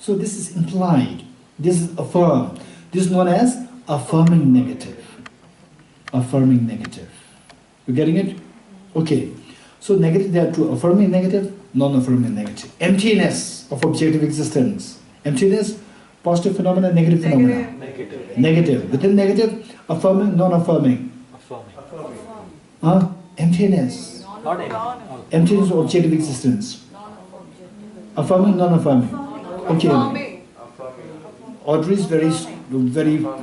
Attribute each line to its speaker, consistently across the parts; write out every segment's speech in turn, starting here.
Speaker 1: So this is implied. This is affirmed. This is known as affirming negative. Affirming negative. You getting it? Okay. So negative, there are two: affirming negative, non-affirming negative. Emptiness of objective existence. Emptiness, positive phenomena, negative phenomena.
Speaker 2: Negative.
Speaker 1: Negative. Within negative, affirming, non-affirming.
Speaker 2: Affirming.
Speaker 1: Emptiness.
Speaker 2: Not any.
Speaker 1: Emptiness of objective existence. Affirming, non-affirming. Okay. Audrey is very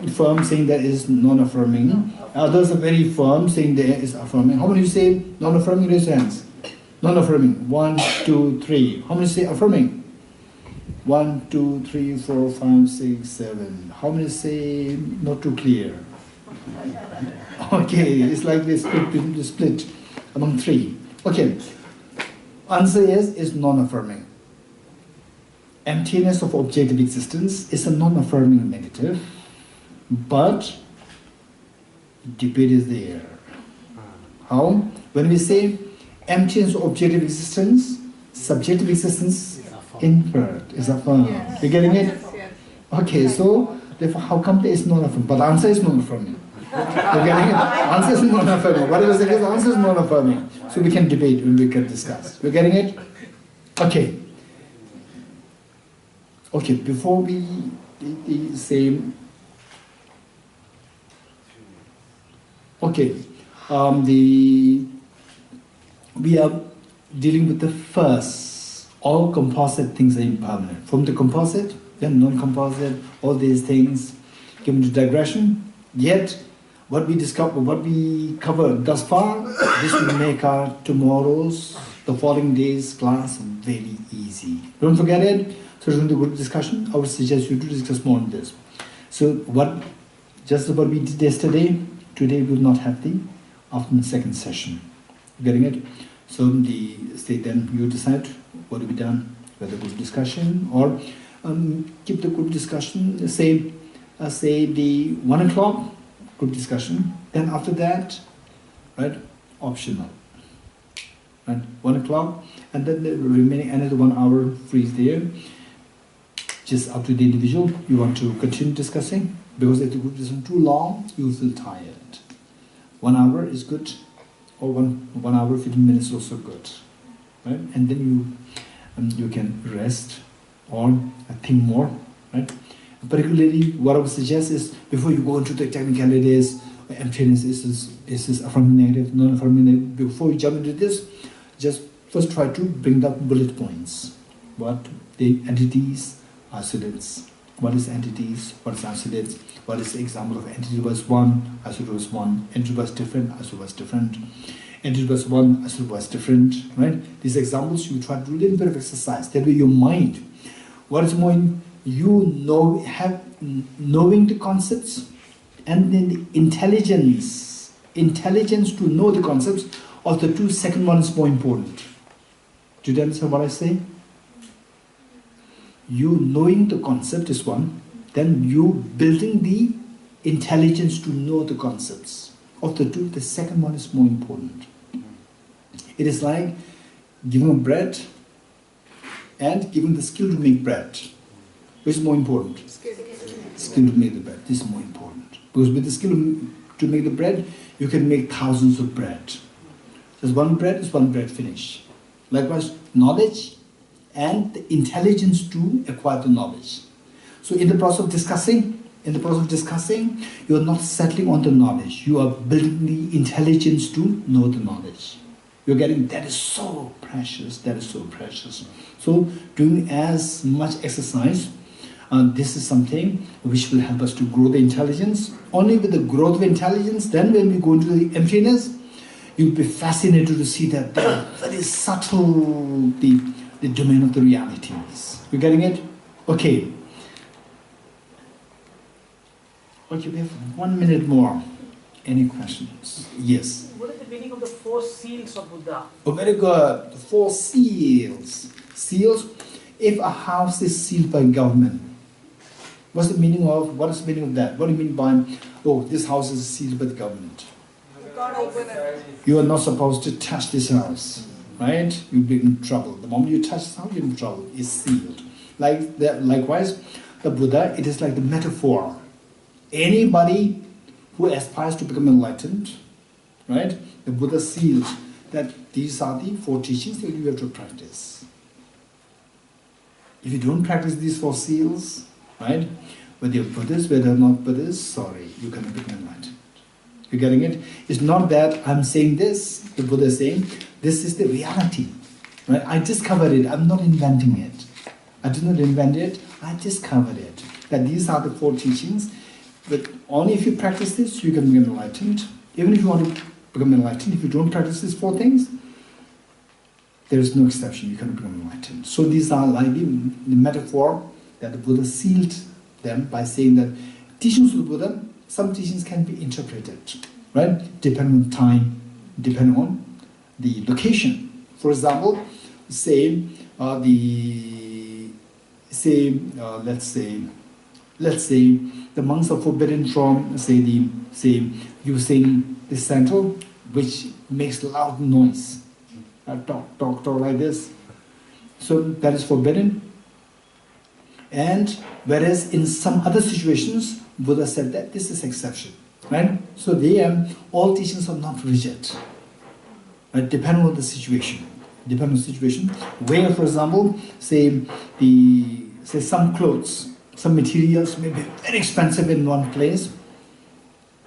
Speaker 1: firm, saying that is non-affirming. Others are very firm, saying there is affirming. How many say non-affirming? Raise your hands. Non-affirming. 1, 2, 3. How many say affirming? 1, 2, 3, 4, 5, 6, 7. How many say not too clear? Okay, it's like this split among 3. Okay. Answer is non-affirming. Emptiness of objective existence is a non-affirming negative, but debate is there. How? When we say emptiness of objective existence, subjective existence invert is affirmed. Yes. You getting it?
Speaker 3: Yes.
Speaker 1: Okay, so therefore how come there is non-affirming? But the answer is non-affirming. You getting it? Answer is non-affirming. Whatever the case, answer is non-affirming. So we can debate when we can discuss. You getting it? Okay. Okay, before we say, okay, we are dealing with the first. All composite things are impermanent. From the composite, then non-composite, all these things given to digression. Yet, what we discover, what we covered thus far, this will make our tomorrow's, the following days' class very easy. Don't forget it. So during the group discussion, I would suggest you to discuss more on this. So just what we did yesterday, today we will not have the afternoon second session. Getting it? So then you decide what to be done, whether group discussion or keep the group discussion. Say the 1 o'clock group discussion. Then after that, right, optional. Right, 1 o'clock, and then the remaining another 1 hour free is there. Just up to the individual. You want to continue discussing, because if the group isn't too long, you will feel tired. 1 hour is good, or one hour 15 minutes is also good, right? And then you can rest or think more, right? Particularly, what I would suggest is before you go into the technicalities, emptiness is affirming negative, non-affirming negative. Before you jump into this, just first try to bring up bullet points. What the entities. Isolates. What is entities? What is isolates? What is the example of entity was 1? Isolate was 1. Entity was different. Isolate was different. Entity was 1. Isolate was different. Right? These examples you try to do a little bit of exercise. That way your mind. What is more, knowing the concepts, and then the intelligence to know the concepts. Of the two, second one is more important. Do you understand what I say? You knowing the concept is one, then you building the intelligence to know the concepts. Of the two, the second one is more important. It is like giving a bread and giving the skill to make bread. Which is more important? Skill to make the bread. This is more important. Because with the skill to make the bread, you can make thousands of bread. Just one bread is one bread finish. Likewise, knowledge and the intelligence to acquire the knowledge. So in the process of discussing, you are not settling on the knowledge. You are building the intelligence to know the knowledge. You're getting, that is so precious, that is so precious. So doing as much exercise, this is something which will help us to grow the intelligence. Only with the growth of intelligence, then when we go into the emptiness, you'll be fascinated to see that very subtle, the domain of the realities. You getting it? Okay. Okay, we have 1 minute more. Any questions? Yes.
Speaker 4: What is the meaning of the 4 seals of Buddha?
Speaker 1: Oh, very good. The 4 seals. Seals. If a house is sealed by government, what is the meaning of that? What do you mean by, oh, this house is sealed by the government? You are not supposed to touch this house, right? You'll be in trouble. The moment you touch this house, you're in trouble. It's sealed. Likewise, the Buddha, it is like the metaphor. Anybody who aspires to become enlightened, right? The Buddha sealed that these are the 4 teachings that you have to practice. If you don't practice these 4 seals, right? Whether you're Buddhist, whether you're not Buddhist, sorry, you cannot become enlightened. You're getting it? It's not that I'm saying this, the Buddha is saying, this is the reality. Right? I discovered it, I'm not inventing it. I did not invent it, I discovered it. That these are the 4 teachings, but only if you practice this, you can become enlightened. Even if you want to become enlightened, if you don't practice these 4 things, there is no exception, you cannot become enlightened. So these are like the metaphor that the Buddha sealed them by saying that teachings of the Buddha, some teachings can be interpreted, right? Depending on time, depending on the location. For example, let's say the monks are forbidden from using the sandal which makes loud noise, talk like this. So that is forbidden. And whereas in some other situations, Buddha said that this is exception, right? So all teachings are not rigid, right? Depending on the situation. Depending on the situation. Where, for example, say some clothes, some materials may be very expensive in one place,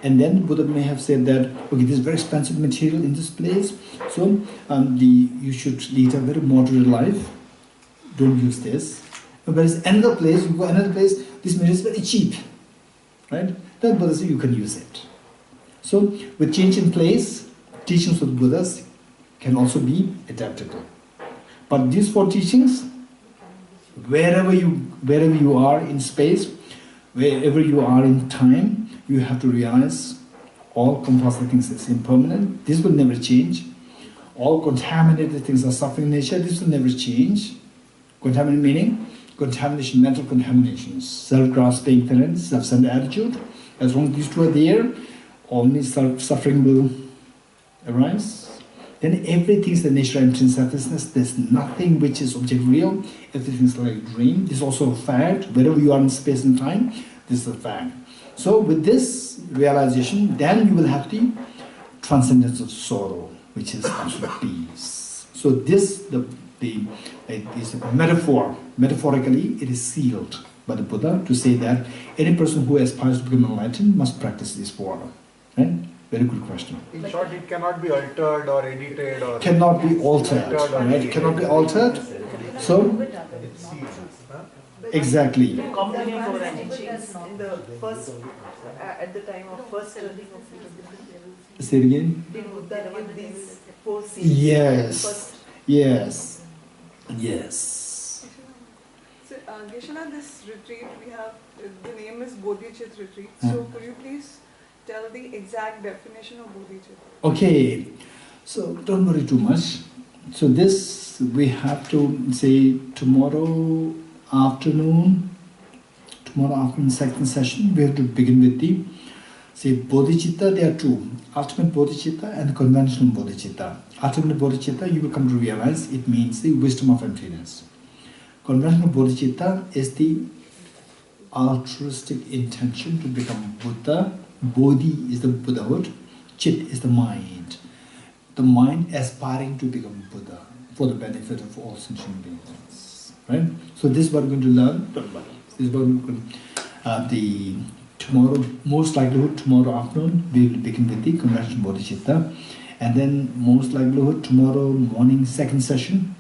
Speaker 1: and then Buddha may have said that, okay, this is very expensive material in this place, so you should lead a very moderate life. Don't use this. Whereas another place, this material is very cheap, right? Then Buddha says you can use it. So with change in place, teachings of the Buddhas can also be adaptable. But these 4 teachings, wherever you are in space, wherever you are in time, you have to realize all composite things is impermanent. This will never change. All contaminated things are suffering nature. This will never change. Contaminated meaning contamination, mental contaminations, self-grasping ignorance, self-centered attitude. As long as these 2 are there, only suffering will arise. Then everything is the nature of empty selflessness. There's nothing which is object real. Everything is like a dream. This is also a fact. Wherever you are in space and time, this is a fact. So with this realization, then you will have the transcendence of sorrow, which is absolute peace. So this is a metaphor. Metaphorically, it is sealed by the Buddha to say that any person who aspires to become enlightened must practice this 4. Right? Very good question.
Speaker 2: In short, it cannot be altered or edited or...
Speaker 1: Cannot be altered, right? Cannot be altered. So, exactly.
Speaker 3: In the first, at the time of first turning of freedom.
Speaker 1: Say it again.
Speaker 3: Did Buddha give these 4 seals?
Speaker 1: Yes. Yes. Yes.
Speaker 5: So, Geshe, this retreat we have, the name is Bodhichitta Retreat. So, could you please tell the exact definition of Bodhichitta?
Speaker 1: Okay. So, don't worry too much. So, this we have to say tomorrow afternoon, second session, we have to begin with the Bodhichitta. There are 2, ultimate Bodhichitta and conventional Bodhichitta. Ultimate Bodhichitta, you will come to realize it means the wisdom of emptiness. Conventional Bodhichitta is the altruistic intention to become Buddha. Bodhi is the Buddhahood, Chit is the mind. The mind aspiring to become Buddha for the benefit of all sentient beings. Right? So this is what we're going to learn. Don't worry. This is what we're going to tomorrow, most likelihood tomorrow afternoon, we will begin with the conventional Bodhichitta. And then most likelihood tomorrow morning, second session,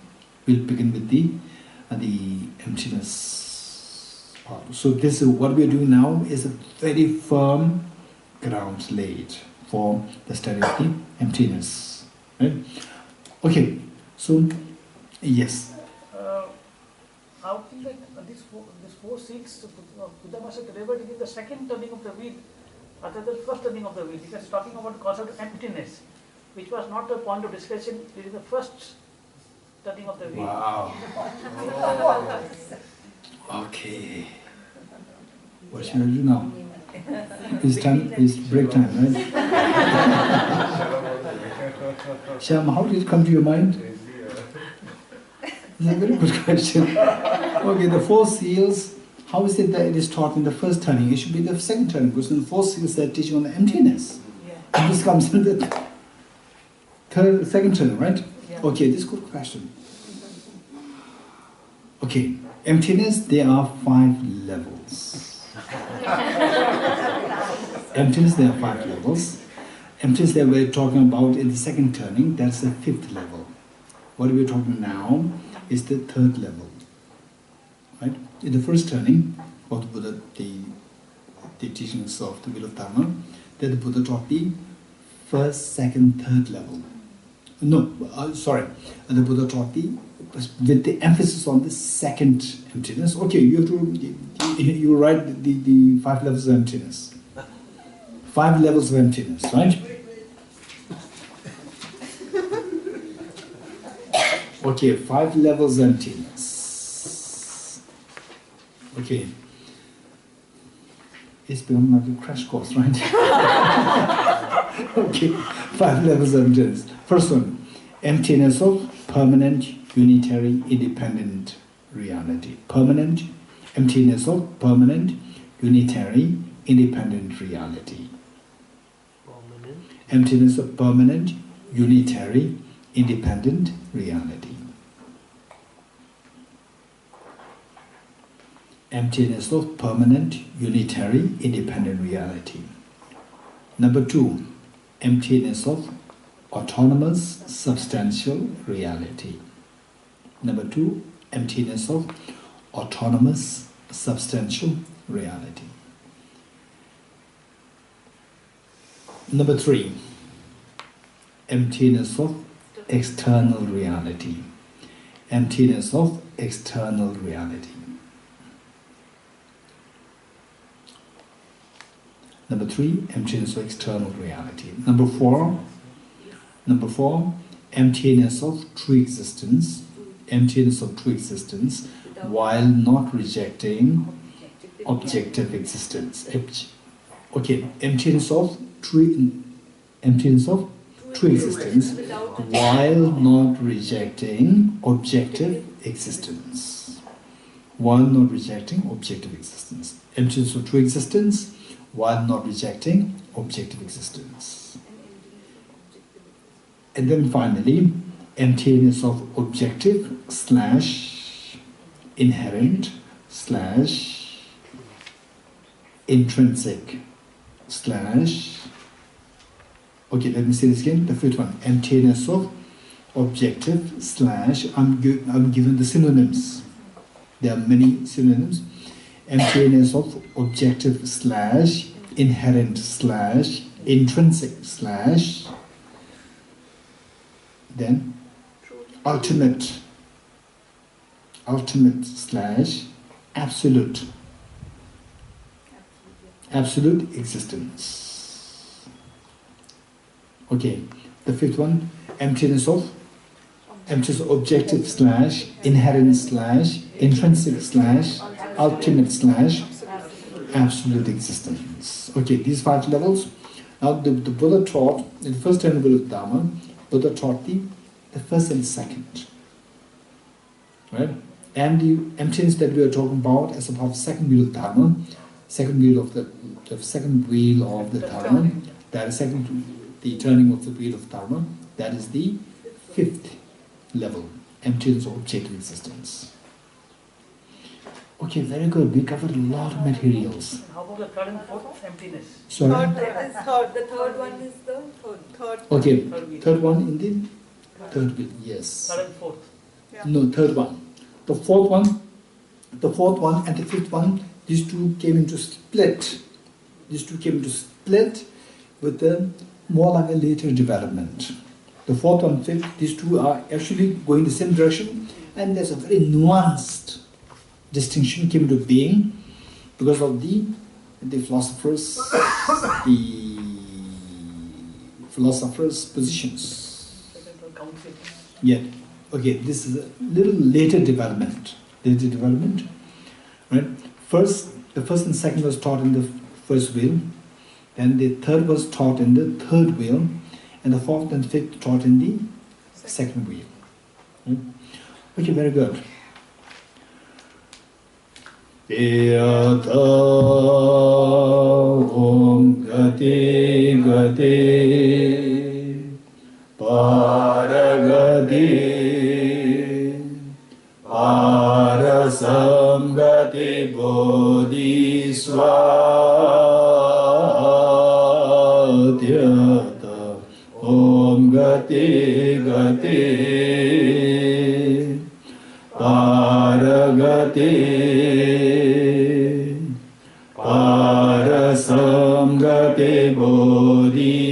Speaker 1: we'll begin with the emptiness part. So this is what we are doing now is a very firm ground laid for the study of the emptiness. Right? Okay, so yes.
Speaker 4: How think that these 4 seals Buddha must have delivered in the second turning of the wheel, rather than the first turning of the wheel, because talking about the concept of emptiness, which was not a point of discussion during the first turning of the wheel.
Speaker 1: Wow. Okay. What should I do now? It's break time, right? Shyam, how did it come to your mind? It's a very good question. Okay, the four seals, how is it that it is taught in the first turning? It should be the second turning, because in the four seals they are teaching on the emptiness. And this comes in the second turning, right? Okay, this is a good question. Okay, emptiness, there are 5 levels. Emptiness, there are 5 levels. Emptiness that we're talking about in the second turning, that's the 5th level. What we're talking now is the 3rd level. Right? In the first turning of the Buddha, the teachings of the wheel of Dharma, that the Buddha taught the 1st, 2nd, 3rd level. The Buddha taught with the emphasis on the second emptiness. Okay, you write the 5 levels of emptiness. 5 levels of emptiness, right? Okay, 5 levels of emptiness. Okay. It's become like a crash course, right? Okay, 5 levels of emptiness. First one, emptiness of permanent, unitary, independent reality. Permanent, emptiness of permanent, unitary, independent reality. Emptiness of permanent, unitary, independent reality. Emptiness of permanent, unitary, independent reality. Number 2, emptiness of autonomous, substantial reality. Number 2, emptiness of autonomous, substantial reality. Number 3, emptiness of external reality. Emptiness of external reality. Number 3, emptiness of external reality. Number 4, emptiness of true existence. Emptiness of true existence while not rejecting objective existence. Okay, emptiness of true existence while not rejecting objective existence. While not rejecting objective existence. Emptiness of true existence while not rejecting objective existence. And then finally, emptiness of objective / inherent / intrinsic / okay, let me say this again, the 5th one, emptiness of objective / I'm given the synonyms. There are many synonyms. Emptiness of objective / inherent / intrinsic / then ultimate / absolute existence. Okay, the 5th one, emptiness of objective / inherent / intrinsic / ultimate / absolute existence. Okay, these 5 levels. Now the Buddha taught, in the first turning of Dharma, Buddha taught the 1st and 2nd. Right? And the emptiness that we are talking about as a part of the 2nd wheel of Dharma, second wheel of the Dharma, that is the turning of the wheel of Dharma, that is the 5th level, emptiness of objective existence. Okay, very good. We covered a lot of materials.
Speaker 4: How about the 3rd and 4th, emptiness?
Speaker 1: Sorry?
Speaker 5: The 3rd one is the third.
Speaker 1: Okay, 3rd one in the 3rd wheel, yes.
Speaker 4: 3rd and 4th.
Speaker 5: Yeah.
Speaker 1: No, 3rd one. The 4th one and the 5th one, these two came into split. With the more like a later development. The 4th and 5th, these two are actually going the same direction, and there's a very nuanced distinction came into being because of the philosophers' positions. Yeah. Okay, this is a little later development. Right? First, the 1st and 2nd was taught in the 1st wheel, then the 3rd was taught in the 3rd wheel, and the 4th and 5th taught in the 2nd wheel. Okay, very good. Piyata Om Gati Gati Paragati Parasamgati Bodhiswatyata Om Gati Gati Paragati Parasamgati Bodhiswatyata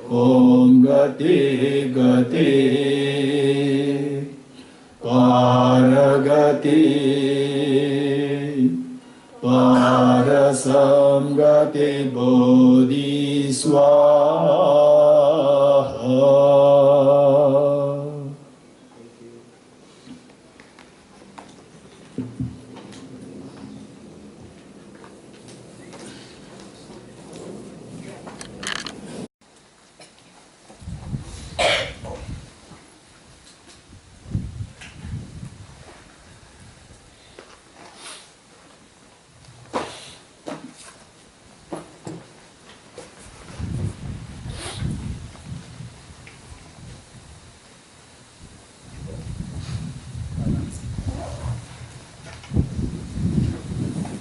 Speaker 1: Om Gati Gati Paragati Parasamgati Bodhiswaha.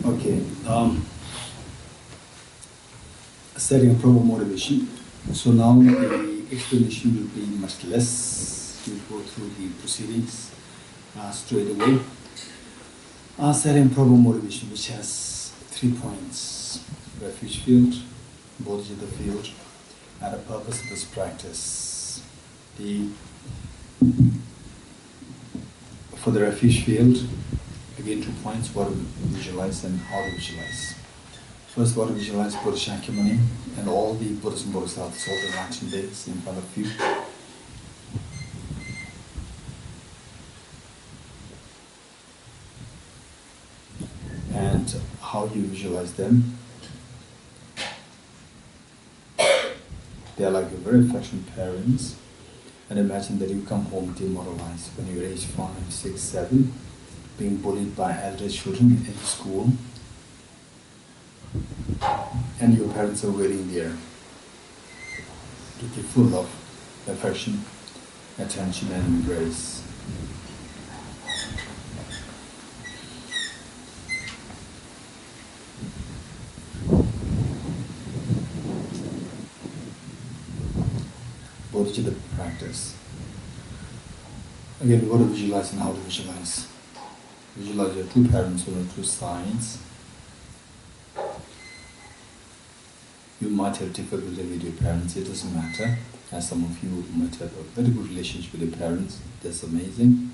Speaker 1: Okay, setting a proper motivation. So now the explanation will be much less. We'll go through the proceedings straight away. Setting proper motivation, which has 3 points: refuge field, Bodhichitta field, and the purpose of this practice. For the refuge field, again 2 points: what to visualize and how to visualize. First, what to visualize Buddha Shakyamuni and all the Buddhas and Bodhisattvas, all the enlightened beings in front of you. And how you visualize them. They are like your very affectionate parents. And imagine that you come home demoralized when you're age 5, 6, 7, being bullied by elder children in school. And your parents are waiting there to give full love, affection, attention and embrace. Bodhichitta practice. Again, what to visualize and how to visualize. Visualize your 2 parents on the 2 sides. You might have difficulty with your parents, it doesn't matter. As some of you might have a very good relationship with your parents, that's amazing.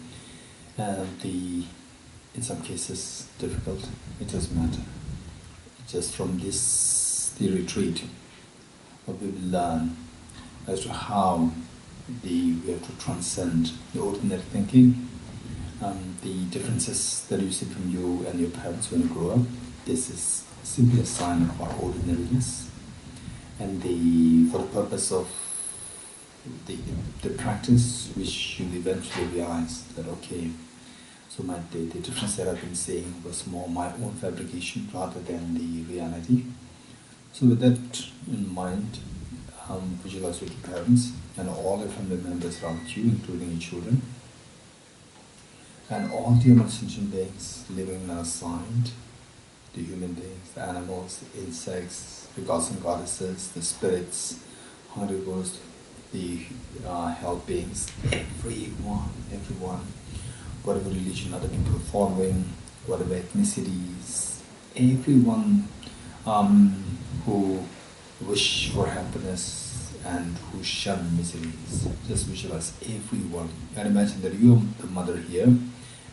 Speaker 1: In some cases, difficult, it doesn't matter. Just from the retreat, what we will learn as to how we have to transcend the ordinary thinking, the differences that you see from you and your parents when you grow up. This is simply a sign of our ordinariness. And for the purpose of the practice, which you'll eventually realize that, okay, so the difference that I've been seeing was more my own fabrication rather than the reality. So with that in mind, visualize your 2 parents and all your family members around you, including your children, and all the human sentient beings living outside, the human beings, the animals, the insects, the gods and goddesses, the spirits, Holy Ghost, the hell beings, everyone, whatever religion other people are following, whatever ethnicities, everyone who wish for happiness and who shun miseries. Just visualize everyone and imagine that you are the mother here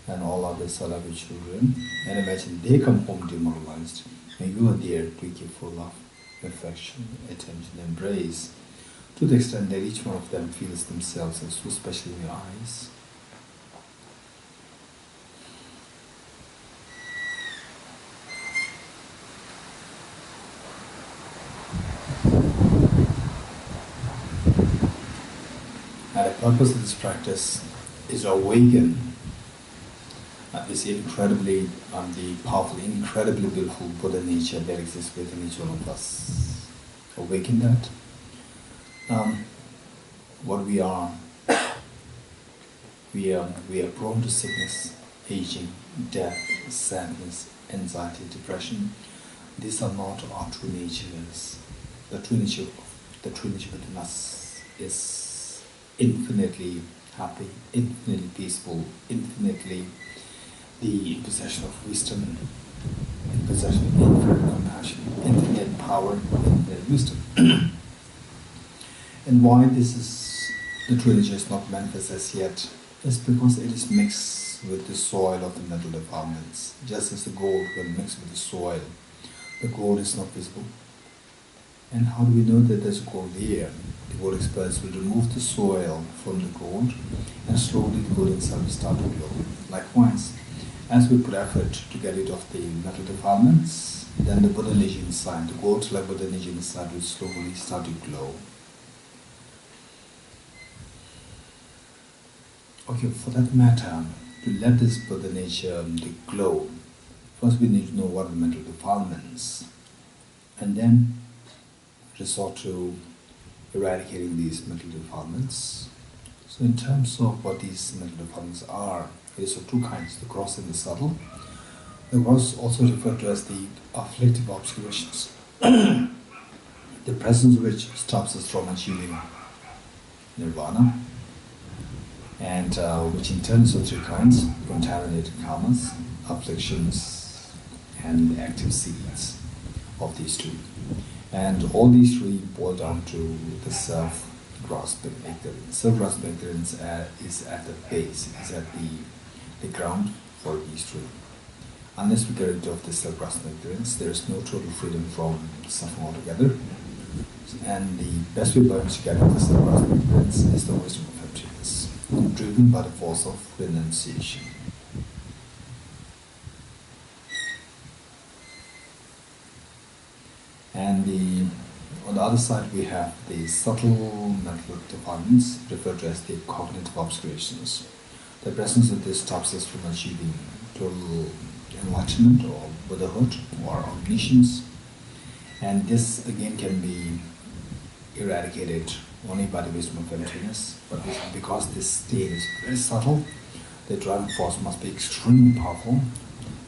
Speaker 1: and all others are like your children, and imagine they come home demoralized and you are there to give full love, affection, attention, embrace, to the extent that each one of them feels themselves as so special in your eyes. And the purpose of this practice is awakened. This incredibly the powerful, incredibly beautiful Buddha nature that exists within each one of us. Awaken that. What we are prone to sickness, aging, death, sadness, anxiety, depression. These are not our true natures. The true nature within us is infinitely happy, infinitely peaceful, infinitely in possession of wisdom, in possession of infinite compassion, infinite power, infinite wisdom. And why this is the true nature is not manifest as yet is because it is mixed with the soil of the mental defilements. Just as the gold, when mixed with the soil, the gold is not visible. And how do we know that there's gold here? The gold experts will remove the soil from the gold, and slowly the gold itself will start to glow. Likewise, as we put effort to get rid of the mental defilements, then the Buddha nature inside, the gold like Buddha nature inside will slowly start to glow. Okay, for that matter, to let this Buddha nature glow, first we need to know what are the mental defilements, and then resort to eradicating these mental defilements. So in terms of what these mental defilements are, it is of two kinds, the gross and the subtle. The gross also referred to as the afflictive obscurations, the presence which stops us from achieving nirvana, and which in turn is of three kinds: contaminated karmas, afflictions, and active seeds of these two. And all these three boil down to the self-grasping ignorance. Self-grasping ignorance is at the base, is at the ground for these three. Unless we get rid of the self-grasping ignorance, there is no total freedom from suffering altogether. And the best way by which to get rid of the self-grasping ignorance is the wisdom of emptiness, driven by the force of renunciation. And on the other side we have the subtle mental defilements, referred to as the cognitive obscurations. The presence of this stops us from achieving total enlightenment or Buddhahood or omniscience. And this again can be eradicated only by the wisdom of emptiness. But because this state is very subtle, the driving force must be extremely powerful.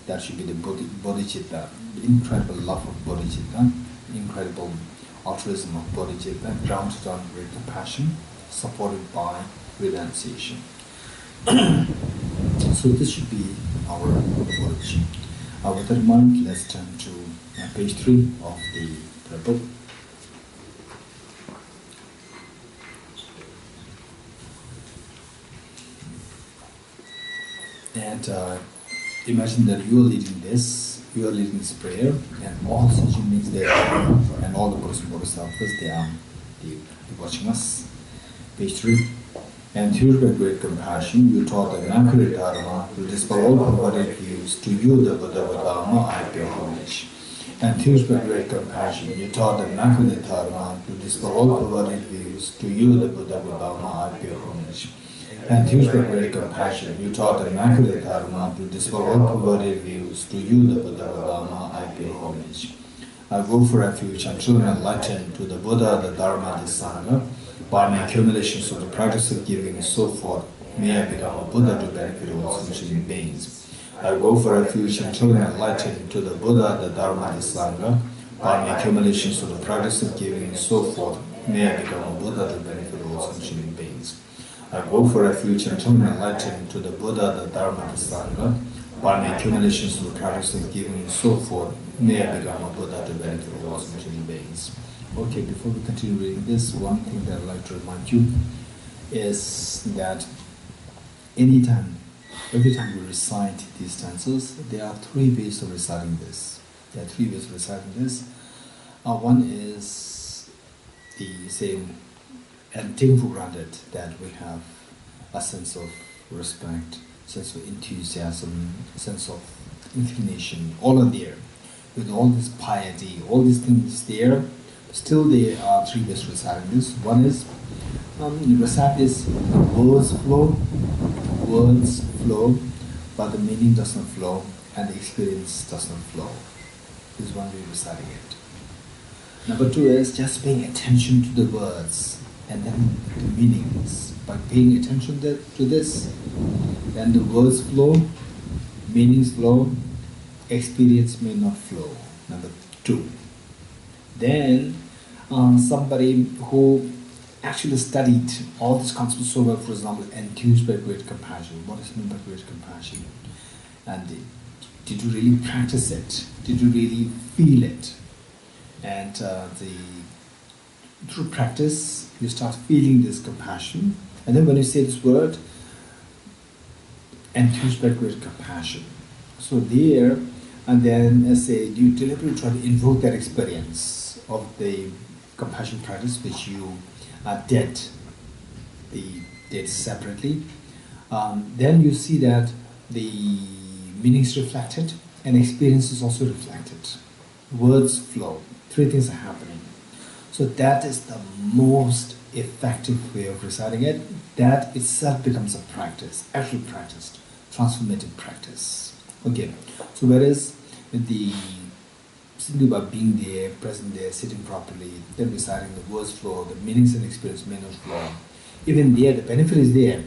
Speaker 1: That should be the Bodhichitta, the incredible love of Bodhichitta, incredible altruism of Bodhichitta, grounded on great compassion, supported by renunciation. So this should be our approach. With that in mind, let's turn to page 3 of the book. And imagine that you are leading this prayer, and all sentient beings there, and all the Buddhas and Bodhisattvas, they are watching us. Page 3. And through by great compassion, you taught the immaculate Dharma to dispel all perverted views. To you, the Buddha Dharma, I pay homage. And through by great compassion, you taught the immaculate Dharma to dispel all perverted views. To you, the Buddha Dharma, I pay homage. And through by great compassion, you taught the immaculate Dharma to dispel all perverted views. To you, the Buddha Dharma, I pay homage. I go for refuge until I'm enlightened to the Buddha, the Dharma, the Sangha. By my accumulations of the practice of giving and so forth, may I become a Buddha to benefit all sentient beings. I go for refuge until I am enlightened to the Buddha, the Dharma, the Sangha. By my accumulations of the practice of giving and so forth, may I become a Buddha to benefit all sentient beings. I go for refuge until I am enlightened to the Buddha, the Dharma, the Sangha. By my accumulations of the practice of giving and so forth, may I become a Buddha to benefit all sentient beings. Okay, before we continue reading this, one thing that I'd like to remind you is that every time we recite these stanzas, there are 3 ways of reciting this. One is the same, and taking for granted that we have a sense of respect, sense of enthusiasm, sense of inclination, all are there. With all this piety, all these things there, still there are 3 ways of reciting this. One is, you recite this in the words flow, words flow, but the meaning does not flow, and the experience does not flow. This is one way of reciting it. Number two is just paying attention to the words and then the meanings. By paying attention to this, then the words flow, meanings flow, experience may not flow. Number two. Then somebody who actually studied all these concepts so well, for example, enthused by great compassion. What is meant by great compassion? And did you really practice it? Did you really feel it? And through practice, you start feeling this compassion. And then when you say this word, enthused by great compassion. So there, and then as you deliberately try to invoke that experience of the compassion practice which you did separately, then you see that the meaning is reflected and experience is also reflected. Words flow. Three things are happening. So that is the most effective way of reciting it. That itself becomes a practice, actual practice, transformative practice. Okay. So whereas simply by being there, present there, sitting properly, then reciting the words flow, the meanings and experience may not flow. Even there, the benefit is there,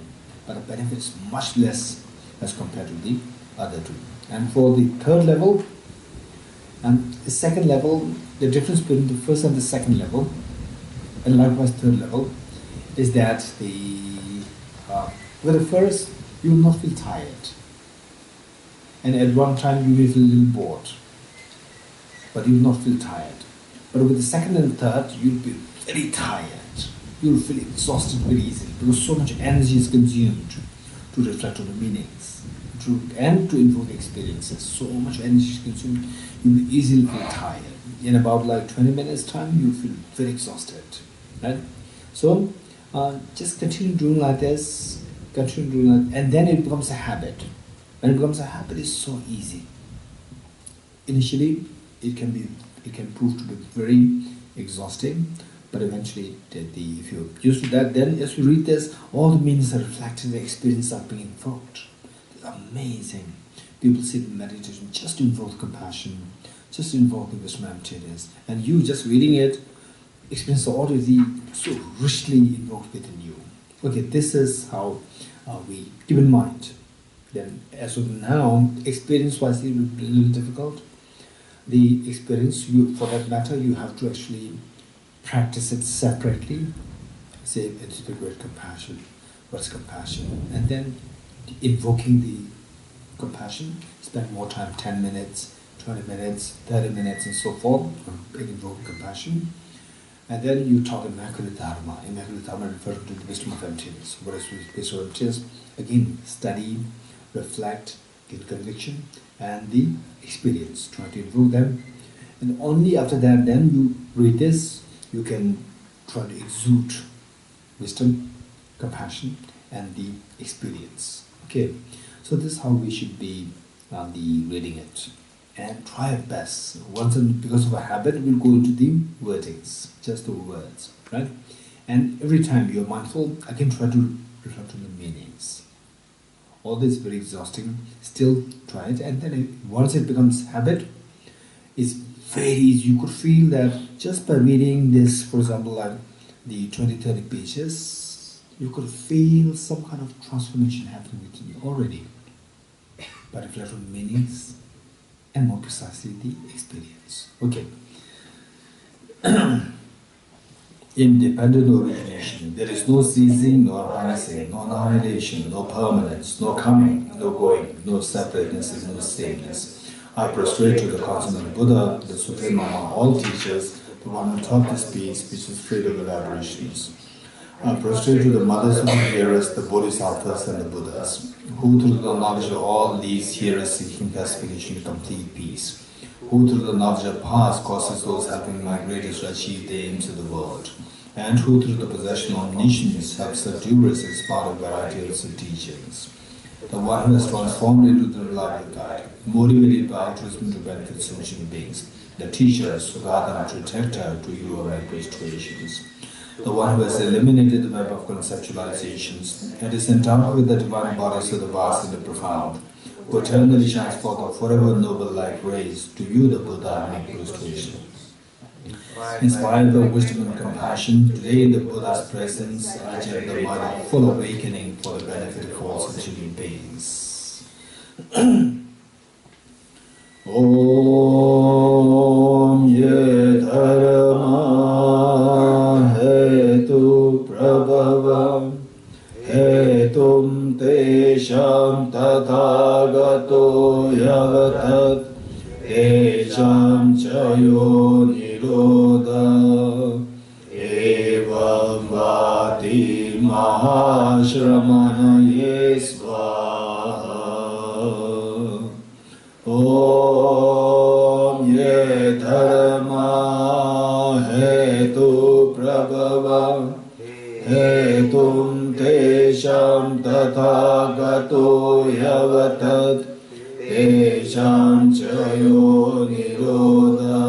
Speaker 1: but the benefit is much less as compared to the other two. And for the third level and the second level, the difference between the first and the second level, and likewise third level, is that with the first, you will not feel tired. And at one time, you will feel a little bored, but you will not feel tired. But with the second and third, you will be very tired. You will feel exhausted very easily because so much energy is consumed to reflect on the meanings and to invoke experiences. So much energy is consumed, you will easily feel tired. In about like 20 minutes time, you will feel very exhausted. Right? So just continue doing like this, and then it becomes a habit. When it becomes a habit, it's so easy. Initially, it can prove to be very exhausting, but eventually, if you're used to that, then as you read this, all the meanings are reflected, the experiences are being invoked. It's amazing. People sit in meditation just to invoke compassion, just to invoke the wisdom emptiness, and you just reading it, experience already so richly invoked within you. Okay, this is how we keep in mind. Then, as of now, experience-wise, it will be a little difficult. The experience, for that matter, you have to actually practice it separately. Say, it's the great compassion. What's compassion? And then invoking the compassion, spend more time, 10 minutes, 20 minutes, 30 minutes, and so forth, invoking compassion. And then you talk Immaculate Dharma. Immaculate Dharma refers to the wisdom of emptiness. What is wisdom of emptiness? Again, study, reflect, get conviction, and the experience. Try to improve them. And only after that, then you read this, you can try to exude wisdom, compassion, and the experience. Okay, so this is how we should be reading it. And try our best. Once, because of a habit, we'll go into the wordings, just the words, right? And every time you're mindful, again try to reflect on the meanings. All this is very exhausting. Still try it, and then once it becomes habit, it's very easy. You could feel that just by reading this, for example, like the 20-30 pages, you could feel some kind of transformation happening within you already. By reflecting on meanings, and more precisely the experience. Okay. Independent origination. There is no ceasing, no arising, no annihilation, no permanence, no coming, no going, no separateness, no sameness. I prostrate to the consummate Buddha, the supreme among all teachers, the one who taught this peace, which is free of elaborations. I prostrate to the mothers of the hearers, the Bodhisattvas and the Buddhas, who through the knowledge of all these hearers seeking pacification, complete peace, who through the knowledge of past causes those helping migrators to achieve the aims of the world, and who through the possession of omniscience helps subduers as part of varieties of teachings. The one who has transformed into the reliable guide, motivated by altruism to benefit sentient beings, the teacher, Sugata and protector to you of my persuasions. the one who has eliminated the web of conceptualizations, and is endowed with the divine bodies of the vast and the profound, who eternally shines forth a forever noble light rays, to you the Buddha make prostration. Inspired by wisdom and compassion, today in the Buddha's presence, I share the mind of full awakening for the benefit of all sentient beings. Om ye dharma hetu prabhava hetum tesham tathagato yavatat tesham chayo nirodha evam vati mahashramana yesvaha. Om ye dharma hetu prabhava hetum tesham tathagato yavatat tesham chayo nirodha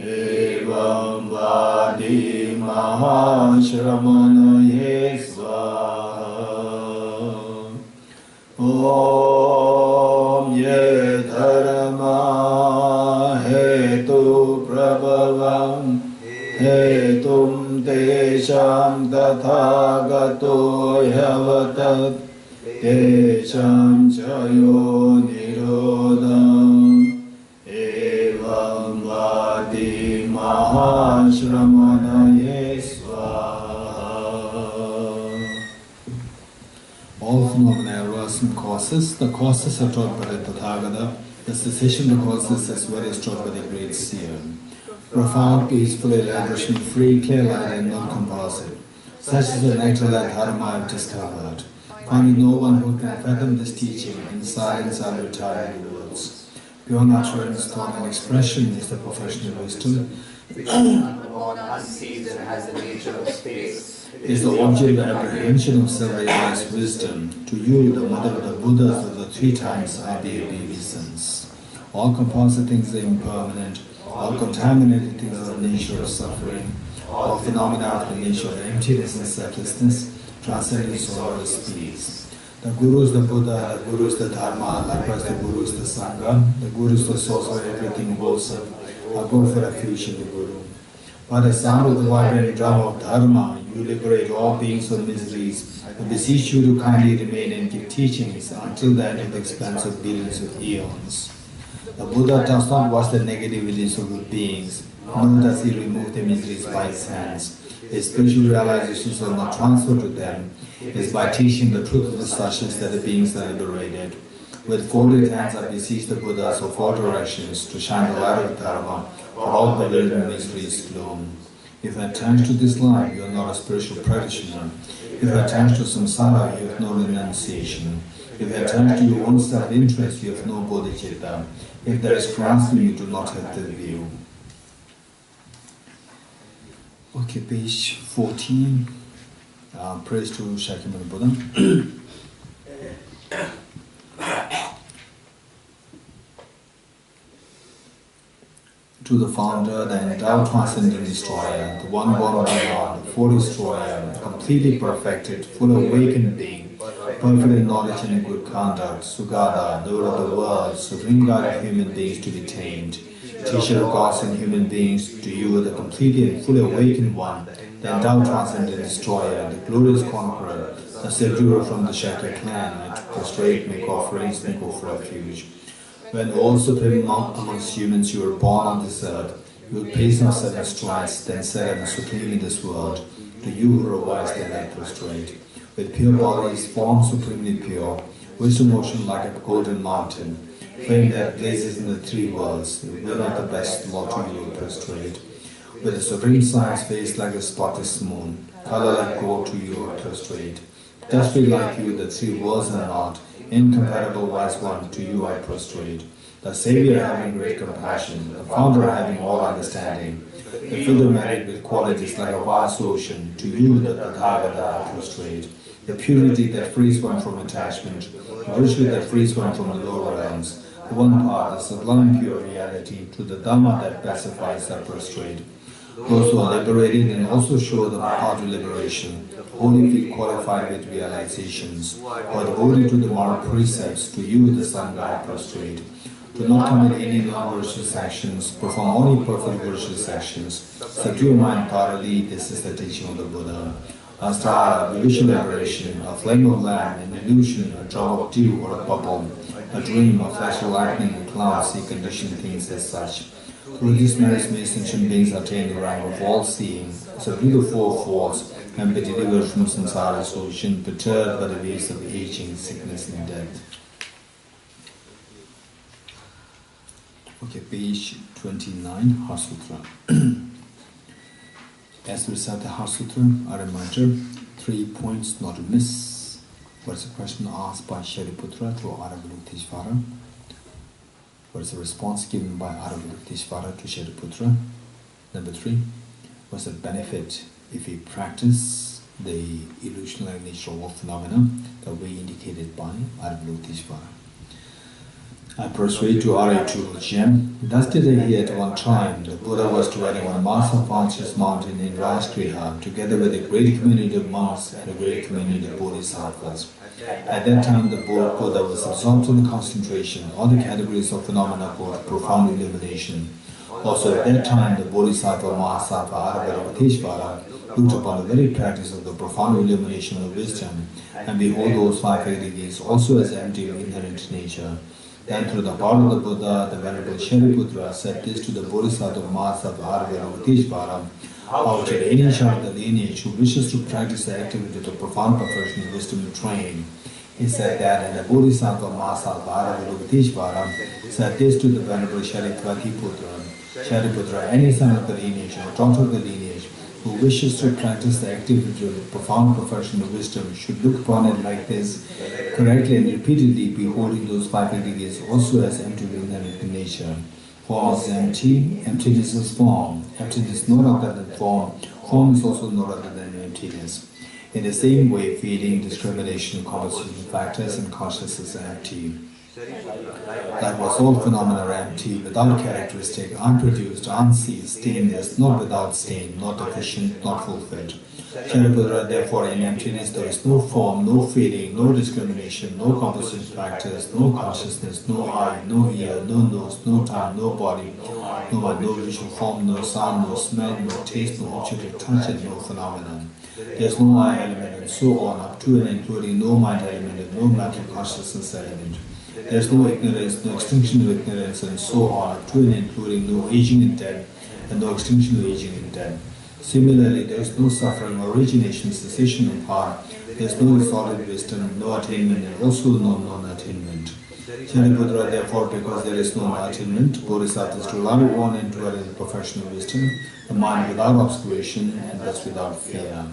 Speaker 1: evam vadi mahashramana yesvaha. Om ye dharma hetu prabhava hetum tesham tathagato yavatat tesham chayo nirodha evam vadi mahashramana yesvaha. All phenomena arise from causes. The causes are taught by the Tathagata. The cessation of the causes as well is taught by the great seer. Profound, peaceful, elaboration, free, clear light and non-composite. Such is the natural dharma I have discovered. Finding no one who can fathom this teaching, in silence I retire inwards. Beyond utterance, thought and expression is the professional wisdom.
Speaker 6: Unsees and has the nature of space.
Speaker 1: Is the object of apprehension of self-realized wisdom. To you, the mother of the Buddhas of the 3 times ideal beings. All composite things are impermanent. All contaminated things are the nature of suffering. All phenomena are the nature of emptiness and selflessness, transcending sorrowless peace. The Guru is the Buddha, the Guru is the Dharma, likewise the Guru is the Sangha. The Guru is the source of everything wholesome. I go for refuge in the Guru. By the sound of the vibrant drum of Dharma, you liberate all beings from miseries. I beseech you to kindly remain and give teachings until the end of the expanse of billions of eons. The Buddha does not watch the negativities of the beings, nor does he remove the miseries by his hands. His spiritual realizations are not transferred to them. It is by teaching the truth of the sashes that the beings are liberated. With folded hands I beseech the Buddhas of all directions to shine the light of Dharma for all the little miseries gloom. If attached to this life, you are not a spiritual practitioner. If attached to samsara, you have no renunciation. If attached to your own self-interest, you have no bodhicitta. If there is grasping, you do not have the view. Okay, page 14. Praise to Shakyamuni Buddha. To the founder, the endowed transcendent destroyer, the one born beyond, the full destroyer, completely perfected, full awakened being, perfect in knowledge and in good conduct, Sugata, Lord of the world, supreme God of human beings to be tamed, teacher of gods and human beings, to you the completely and fully awakened one, the endowed transcendent destroyer, the glorious conqueror, the subduer from the Shakya clan, and to prostrate, make offerings, make of refuge. When all supreme amongst humans you were born on this earth, you would place on 7 strides, then set supreme in this world. To you who are wise, then I prostrate. With pure bodies, formed supremely pure, wisdom ocean like a golden mountain, fame that blazes in the 3 worlds, the will of the best Lord to you prostrate. With a supreme science face like a spotless moon, color like gold to you prostrate. Just be like you, the 3 worlds are not, incomparable wise one, to you I prostrate. The Saviour having great compassion, the Founder having all understanding, the Fielder married with qualities like a vast ocean, to you the Tathagata I prostrate. The purity that frees one from attachment, the virtue that frees one from the lower realms, the one part, the sublime pure reality, to the Dhamma that pacifies I prostrate. Those who are liberated and also show the path to liberation, wholly feel qualified with realizations, who are devoted to the moral precepts, to you the Sangha prostrate. Do not commit any non-virtuous actions, perform only perfect virtuous actions, subdue your mind thoroughly, this is the teaching of the Buddha. A star, a visual liberation, a flame of lamp, an illusion, a drop of dew or a bubble, a dream, a flash of lightning, a cloud, see conditioned things as such. Through these merits may sentient beings attain the rank of all-seeing, subdue the four faults, and be delivered from samsara solution, perturbed by the waves of aging, sickness, and death. Okay, page 29, Heart Sutra. As we recite the Heart Sutra, a reminder, 3 points not to miss. What is the question asked by Shariputra to Avalokiteshvara? What is the response given by Avalokiteshvara to Shariputra? Number 3, what's the benefit if we practice the illusionary nature of all phenomena that we indicated by Avalokiteshvara? I persuade to R.A. Gem. Thus did I hear at one time the Buddha was dwelling on a mass of Vanchas mountain in Rajgriha, together with a great community of monks and a great community of bodhisattvas. At that time, the Buddha was absorbed in concentration, all the categories of phenomena called profound illumination. Also at that time, the Bodhisattva Mahasattva Avalokiteshvara looked upon the very practice of the profound illumination of wisdom, and behold those 5 aggregates also as empty of inherent nature. Then through the power of the Buddha, the Venerable Shariputra said this to the Bodhisattva Mahasattva Avalokiteshvara: how should any child of the lineage who wishes to practice the activity of the profound perfection of wisdom train? He said that, and the Bodhisattva Mahasattva Avalokiteshvara said this to the Venerable Shariputra: Shariputra, any son of the lineage or daughter of the lineage who wishes to practice the activity of the profound perfection of wisdom should look upon it like this, correctly and repeatedly, beholding those 5 aggregates also as empty of inherent nature. Form is empty, emptiness is form. Emptiness is no other than form, form is also no other than emptiness. In the same way, feeling, discrimination, constitution factors, and consciousness are empty. Likewise, all phenomena are empty, without characteristic, unproduced, unseen, stainless, not without stain, not deficient, not fulfilled. Shariputra, therefore, in emptiness there is no form, no feeling, no discrimination, no composition factors, no consciousness, no eye, no ear, no nose, no tongue, no body, no mind, no visual form, no sound, no smell, no taste, no object of touch, and no phenomenon. There is no I element, and so on, up to and including no mind element and no mental consciousness element. There is no ignorance, no extinction of ignorance, and so on, up to and including no aging and death, and no extinction of aging and death. Similarly, there is no suffering, origination, cessation of power. There is no solid wisdom, no attainment, and also no non-attainment. Shariputra, therefore, because there is no attainment, bodhisattvas to rely on and dwell in the perfection of wisdom, the mind without obscuration, and thus without fear.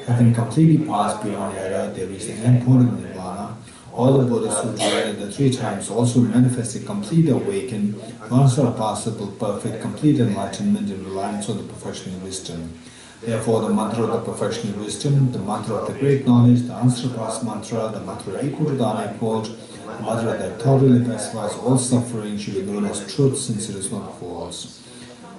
Speaker 1: Having completely passed beyond error, they reach the end point of nirvana. All the Buddhas who dwell the 3 times also manifest a complete awakened, non-surpassable, perfect, complete enlightenment in reliance on the perfection of wisdom. Therefore, the mantra of the perfection of wisdom, the mantra of the great knowledge, the unsurpassed mantra, the mantra equal to the unequaled, the mantra that thoroughly pacifies all suffering should be known as truth, since it is not false.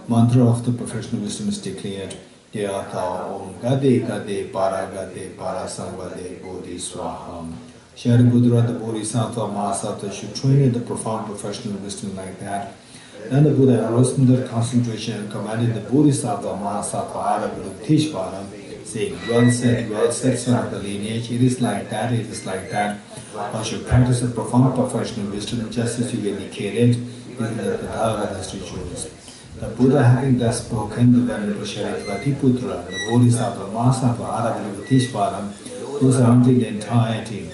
Speaker 1: Mantra of the perfection of wisdom is declared: Yata Om Gade Gade Para Gade Para Samvade Bodhi Swaham. Shariputra, the Bodhisattva Mahasattva, should train in the profound professional wisdom like that. Then the Buddha arose from that concentration and commanded the Bodhisattva Mahasattva Avalokiteshvara, saying, well said, son of the lineage, it is like that, it is like that. One should practice the profound professional wisdom just as you indicated in the Tathagata's rituals. The Buddha, having thus spoken, the Venerable Shariputra, the Bodhisattva Mahasattva Avalokiteshvara, who surrounding the entirety,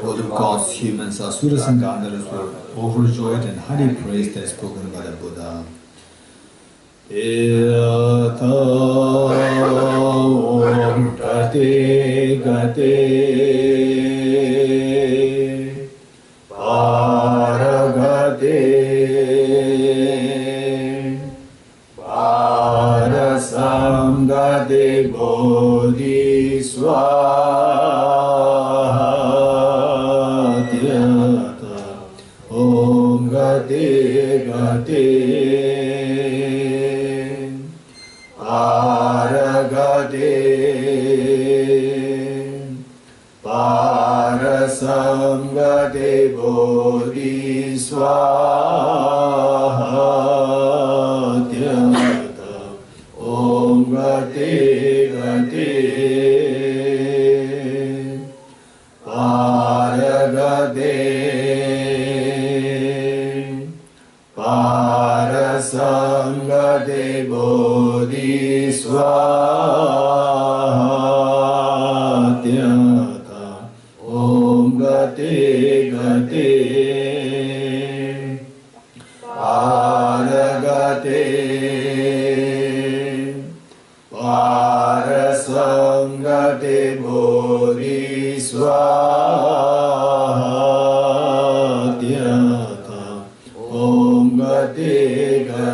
Speaker 1: all the gods, humans, asuras and gandharvas were overjoyed and highly praised as spoken by the Buddha. Yata Om Gate Gate Paragate Parasamgate Bodhi Om Gate Gate Samgate Bodhi Swaha Tyata Om Gate Gate Paragate Parasamgate Bodhi Swaha Tyata Om Gate Gate Paragate Parasamgate Bodhi Swaha Tyata Om Gate Gate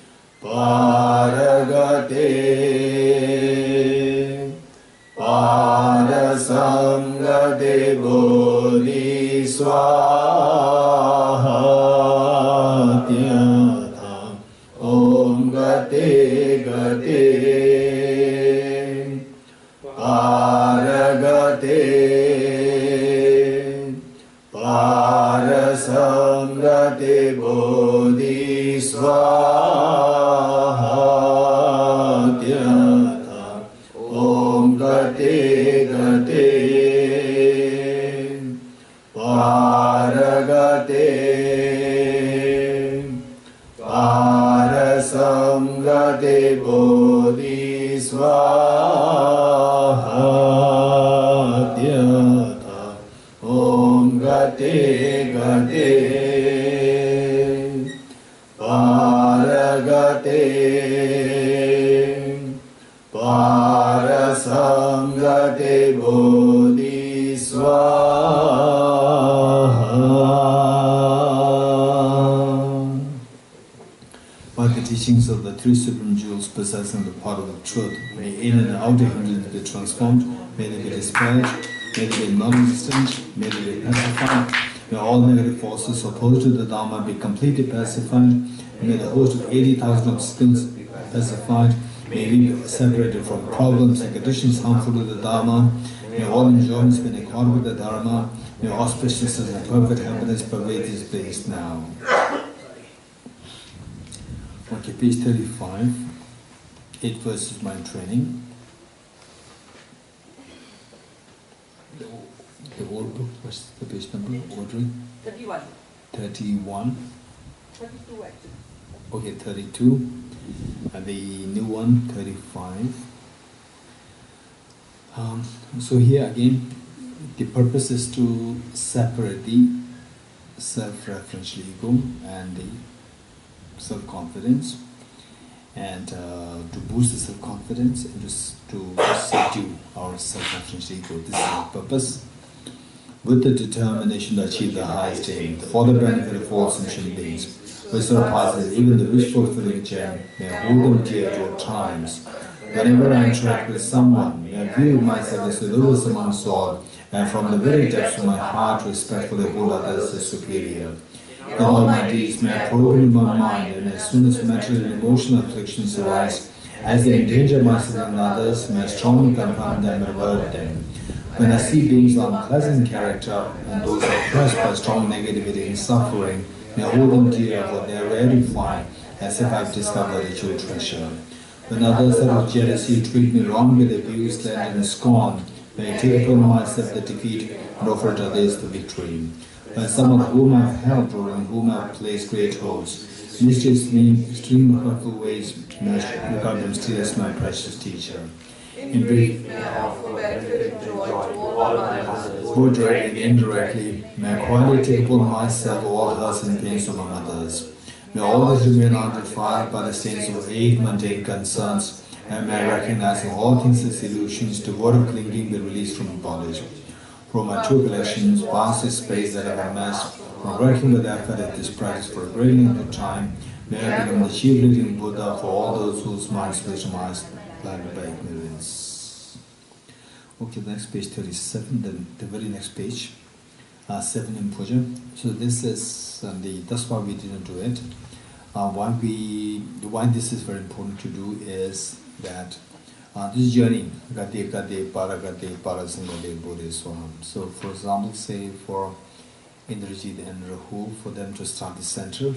Speaker 1: Paragate Parasamgate Bodhi Swaha Tyata Om Gate Gate Paragate Parasamgate Bodhi Swaha Tyata Om Gate Gate Paragate Parasamgate Bodhi Swaha Tyata Om Gate Gate Paragate Parasamgate Bodhi Swaha. By the teachings of the three supreme jewels possessing the part of the truth, may in and outer hindrance be transformed, may they be dispelled, may they be non-existent, may they be pacified, may all negative forces opposed to the Dharma be completely pacified, may the host of 80,000 obstacles be pacified, may we be separated from problems and conditions harmful to the Dharma, may all enjoyments be in accord with the Dharma, may auspiciousness and perfect happiness pervade this place now. Okay, page 35, 8 verses mind training. The old book, what's the page number? Audrey?
Speaker 3: 31.
Speaker 1: 31.
Speaker 3: 32 actually.
Speaker 1: Okay, 32. And the new one, 35. So here again, the purpose is to separate the self-referential ego and the self-confidence, and to boost the self-confidence and to subdue our self-referential ego. This is the purpose, with the determination to achieve the highest aim for the benefit of all sentient beings. We surpass even the wish-fulfilling gem, may I hold them dear at all times. Whenever I interact with someone, may I view myself as the lowest amongst all, and from the very depths of my heart respectfully hold others as superior. In all my deeds, may I probe in my mind, and as soon as mental and emotional afflictions arise, as they endanger myself and others, may I strongly confront them and avert them. When I see beings of unpleasant character and those oppressed by strong negativity and suffering, may I hold them dear, for they are rare to find, as if I have discovered a jewel treasure. When others out of jealousy treat me wrong with abuse, slander and scorn, may I take upon myself the defeat and offer to others the victory. When someone whom I have helped or in whom I have placed great hopes mistreats me in extreme hurtful ways, may I regard them still as my precious teacher. In brief,
Speaker 5: may I offer benefit and joy to all others,
Speaker 1: both directly and indirectly, may I quietly take upon myself all hurts and pains among others. May always remain undefiled by the stains of eight mundane concerns, and may I recognize in all things as illusions, devoid of clinging, be released from bondage. From my true collections, vast space that I have amassed, from working with effort at this practice for a great length of time, may I become the chief leading Buddha for all those whose minds victimized, blinded by ignorance. Okay, the next page 37, the very next page, 7 in puja. So this is that's why we didn't do it. Why this is very important to do is that this journey, gade gade para singale bodhi swam. So, for example, say for Indrajit and Rahul, for them to start the center,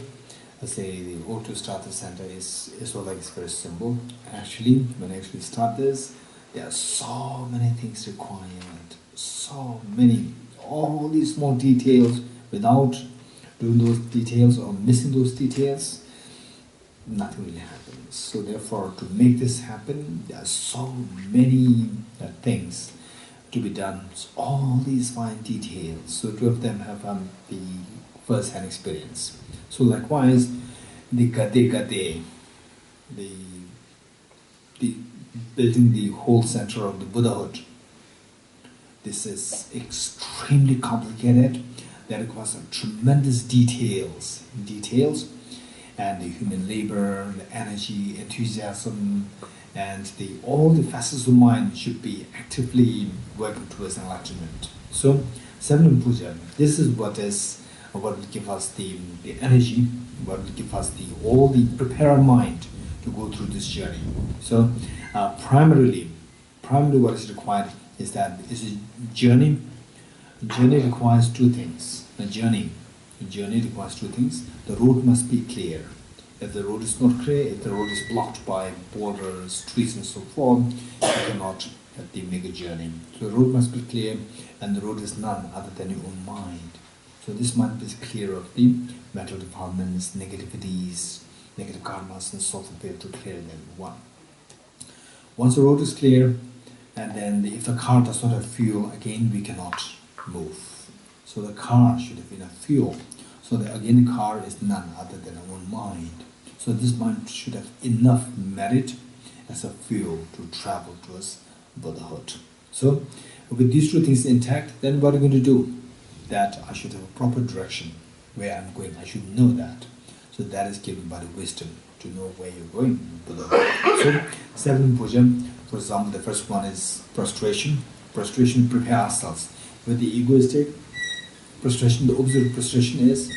Speaker 1: I say to start the center is all like it's very simple. Actually, when I actually start this, there are so many things required, so many, all these small details. Without doing those details or missing those details, nothing really happens. So therefore, to make this happen, there are so many things to be done. So all these fine details. So two of them have the first-hand experience. So likewise, the gade, the building the whole center of the Buddhahood. This is extremely complicated. That requires tremendous details, and the human labor, the energy, enthusiasm, and all the facets of mind should be actively working towards enlightenment. So, Seven Puja, this is what will give us the energy, what will give us all the prepare our mind to go through this journey. So, primarily what is required is that it's a journey. A journey requires two things. A journey requires two things. The road must be clear. If the road is not clear, if the road is blocked by borders, trees and so forth, you cannot make a journey. So the road must be clear, and the road is none other than your own mind. So this mind is clear of the mental defilements, negativities, negative karmas and so forth. We have to clear them. Once the road is clear, and then if the car does not have fuel, again we cannot move. So the car should have enough fuel. So that again the car is none other than our own mind. So this mind should have enough merit as a fuel to travel towards Buddhahood. So with these two things intact, then what are you going to do? That I should have a proper direction where I'm going. I should know that. So that is given by the wisdom to know where you're going. So 7 puja, for example, the first one is prostration. Prostration, prepare ourselves. With the egoistic prostration, the opposite of prostration is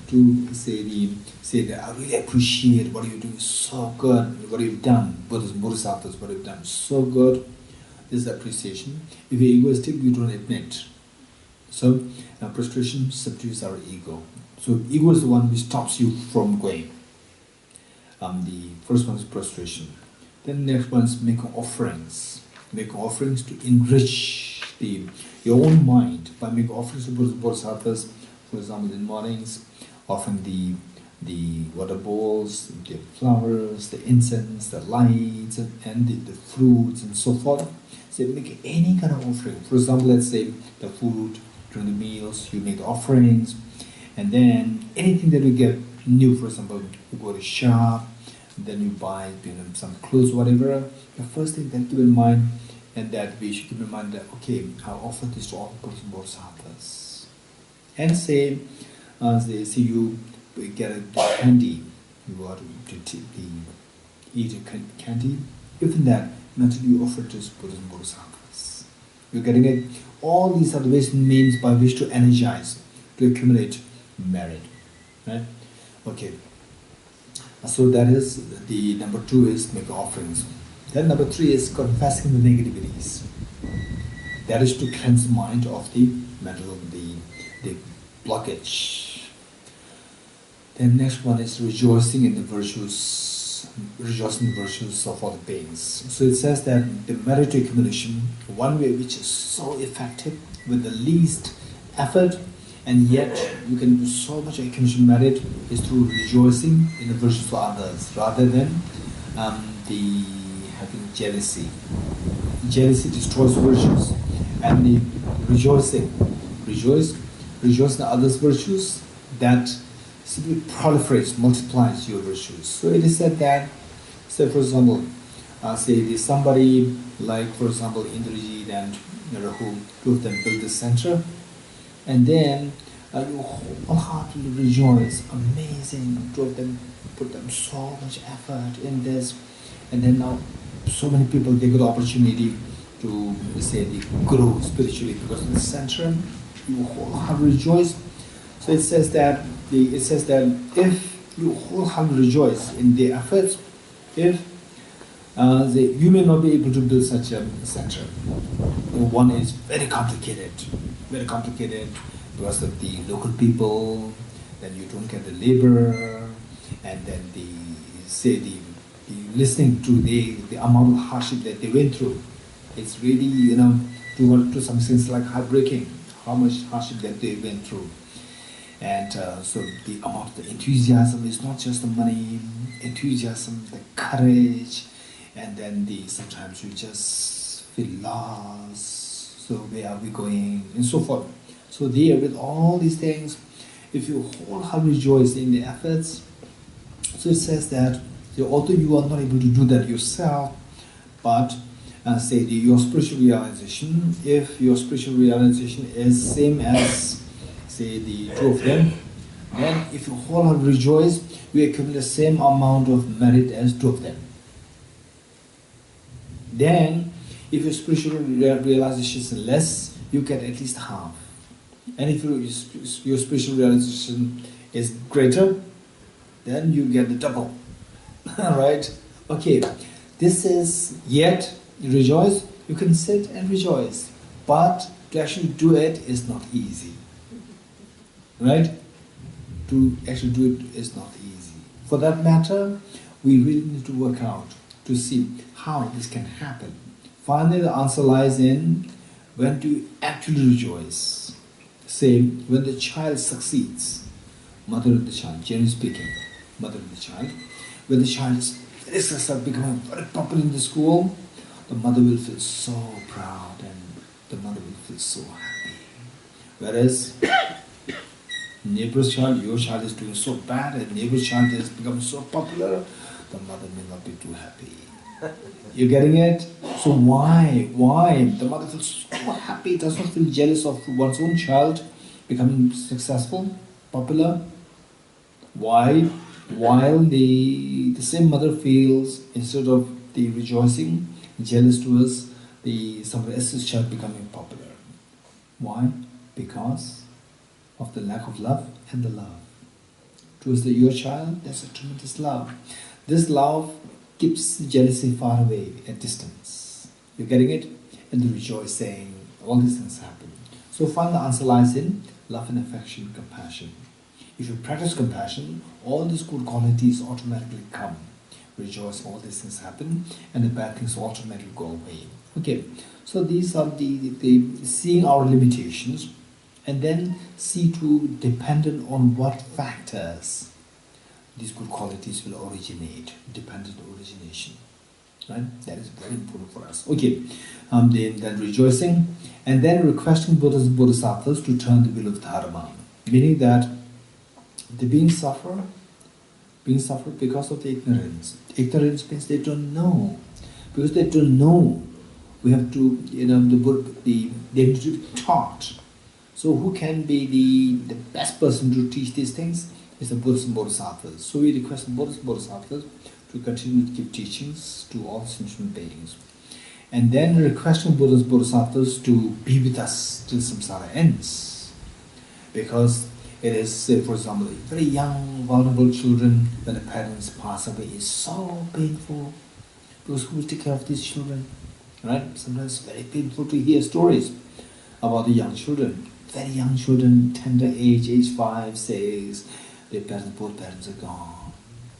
Speaker 1: to say that I really appreciate what you're doing, so good, what you've done, Bodhisattvas, what you've done, so good. This is appreciation. If you're egoistic, you don't admit. So prostration subdues our ego. So ego is the one which stops you from going. The first one is prostration. Then the next one is making offerings. Make offerings to enrich your own mind by making offerings to Bodhisattvas. For example, in mornings, offering the water bowls, the flowers, the incense, the lights, and the fruits and so forth. So make any kind of offering. For example, let's say the food during the meals, you make the offerings, and then anything that you get new, for example, you go to a shop, then you buy some clothes, whatever. The first thing that keep in mind, and that we should keep in mind that okay, I'll offer this to all Bodhisattvas. And say you get a candy, you want to eat a candy. Even that, mentally you offer it to Bodhisattvas. You're getting it. All these are the ways and means by which to energize, to accumulate merit. Right? Okay. So that is the number 2 is make offerings. Then number 3 is confessing the negativities. That is to cleanse the mind of the mental, the blockage. Then next one is rejoicing in the virtues of all the beings. So it says that the merit accumulation, one way which is so effective with the least effort, and yet you can do so much accumulation merit, is through rejoicing in the virtues of others, rather than having jealousy. Jealousy destroys virtues, and the rejoice in others' virtues, that simply proliferates, multiplies your virtues. So it is said that, say for example, there's somebody like, for example, Indrajit and Rahul, two of them build the center, and then you wholeheartedly rejoice, amazing, two of them put them so much effort in this, and then now so many people, they got the opportunity to grow spiritually because of the center. You wholeheartedly rejoice. So it says that if you wholeheartedly rejoice in the efforts, if you may not be able to build such a center. One is very complicated because of the local people, then you don't get the labor, and then the listening to the amount of hardship that they went through. It's really, to some sense like heartbreaking, how much hardship that they went through. And so the amount of the enthusiasm is not just the money, enthusiasm, the courage, and then sometimes we just feel lost, so where are we going, and so forth. So there, with all these things, if you wholeheartedly rejoice in the efforts, so it says that although you are not able to do that yourself, but your spiritual realization, if your spiritual realization is same as, the two of them, then if you wholeheartedly rejoice, you accumulate the same amount of merit as two of them. Then, if your spiritual realization is less, you get at least half. And if your spiritual realization is greater, then you get the double. Right? Okay, this is yet you rejoice, you can sit and rejoice, but to actually do it is not easy. Right? To actually do it is not easy. For that matter, we really need to work out to see how this can happen. Finally, the answer lies in when do you actually rejoice. Say, when the child succeeds, mother of the child, generally speaking, mother of the child, when the child is very successful, becoming very popular in the school, the mother will feel so proud and the mother will feel so happy. Whereas, neighbor's child, your child is doing so bad and neighbor's child has become so popular, the mother may not be too happy. You getting it? So why? The mother feels so happy, does not feel jealous of one's own child becoming successful, popular. Why? While the same mother feels, instead of the rejoicing, jealous towards somebody else's child becoming popular. Why? Because of the lack of love and the love. Towards your child, there's a tremendous love. This love keeps jealousy far away, at distance. You're getting it? And the rejoicing, all these things happen. So finally the answer lies in love and affection, compassion. If you practice compassion, all these good qualities automatically come. Rejoice, all these things happen, and the bad things automatically go away. Okay, so these are the seeing our limitations, and then see to dependent on what factors these good qualities will originate, dependent origination. Right? That is very important for us. Okay, then rejoicing, and then requesting Buddhas and Bodhisattvas to turn the wheel of Dharma, meaning that the beings suffer because of the ignorance. Ignorance means they don't know. Because they don't know, we have to, they need to be taught. So who can be the best person to teach these things? Is the Buddhas and Bodhisattvas. So we request the Buddhas and Bodhisattvas to continue to give teachings to all sentient beings. And then requesting Buddhas and Bodhisattvas to be with us till samsara ends. Because it is, say, for example, very young, vulnerable children, when the parents pass away, is so painful. Because who will take care of these children? Right? Sometimes it's very painful to hear stories about the young children. Very young children, tender age 5, 6, both parents are gone.